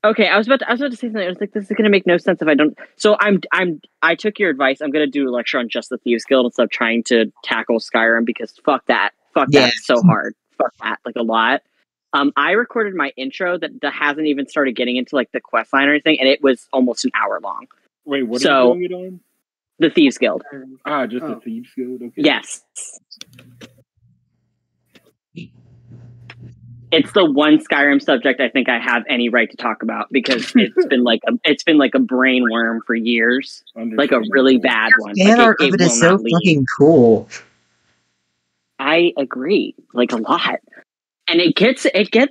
okay, I was about to say something. I was like, this is gonna make no sense if I don't. So I took your advice. I'm gonna do a lecture on just the Thieves Guild instead of trying to tackle Skyrim because fuck that, that's so hard. Fuck that, like a lot. I recorded my intro that hasn't even started getting into like the quest line or anything, and it was almost an hour long. Wait, what are you doing it on? The Thieves Guild. Just the Thieves Guild. Okay. Yes. It's the one Skyrim subject I think I have any right to talk about because it's been like a brain worm for years, like a really bad one. Fan art of it is so fucking cool. I agree, like a lot, and it gets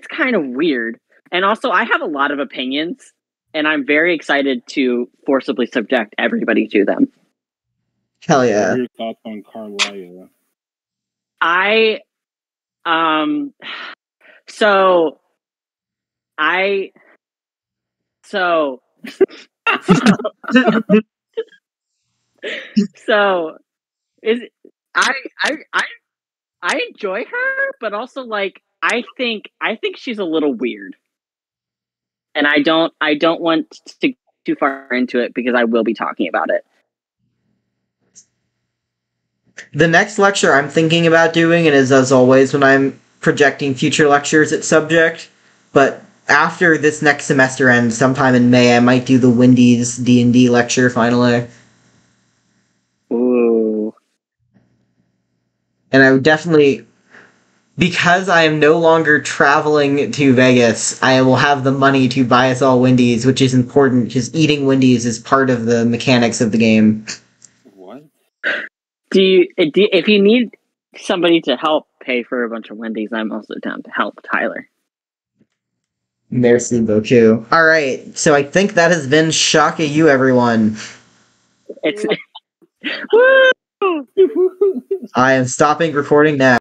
kind of weird. And also, I have a lot of opinions, and I'm very excited to forcibly subject everybody to them. Hell yeah! What are your thoughts on Carlisle? So I enjoy her, but also like I think she's a little weird, and I don't want to get too far into it because I will be talking about it. The next lecture I'm thinking about doing, and as always when I'm projecting future lectures, it's subject, but after this next semester ends, sometime in May, I might do the Wendy's D&D lecture finally. Ooh. And I would definitely, because I am no longer traveling to Vegas, I will have the money to buy us all Wendy's, which is important because eating Wendy's is part of the mechanics of the game. What? If you need somebody to help pay for a bunch of Wendy's, I'm also down to help Tyler. Merci beaucoup. All right, so I think that has been Shaka You, everyone. It's woo! I am stopping recording now.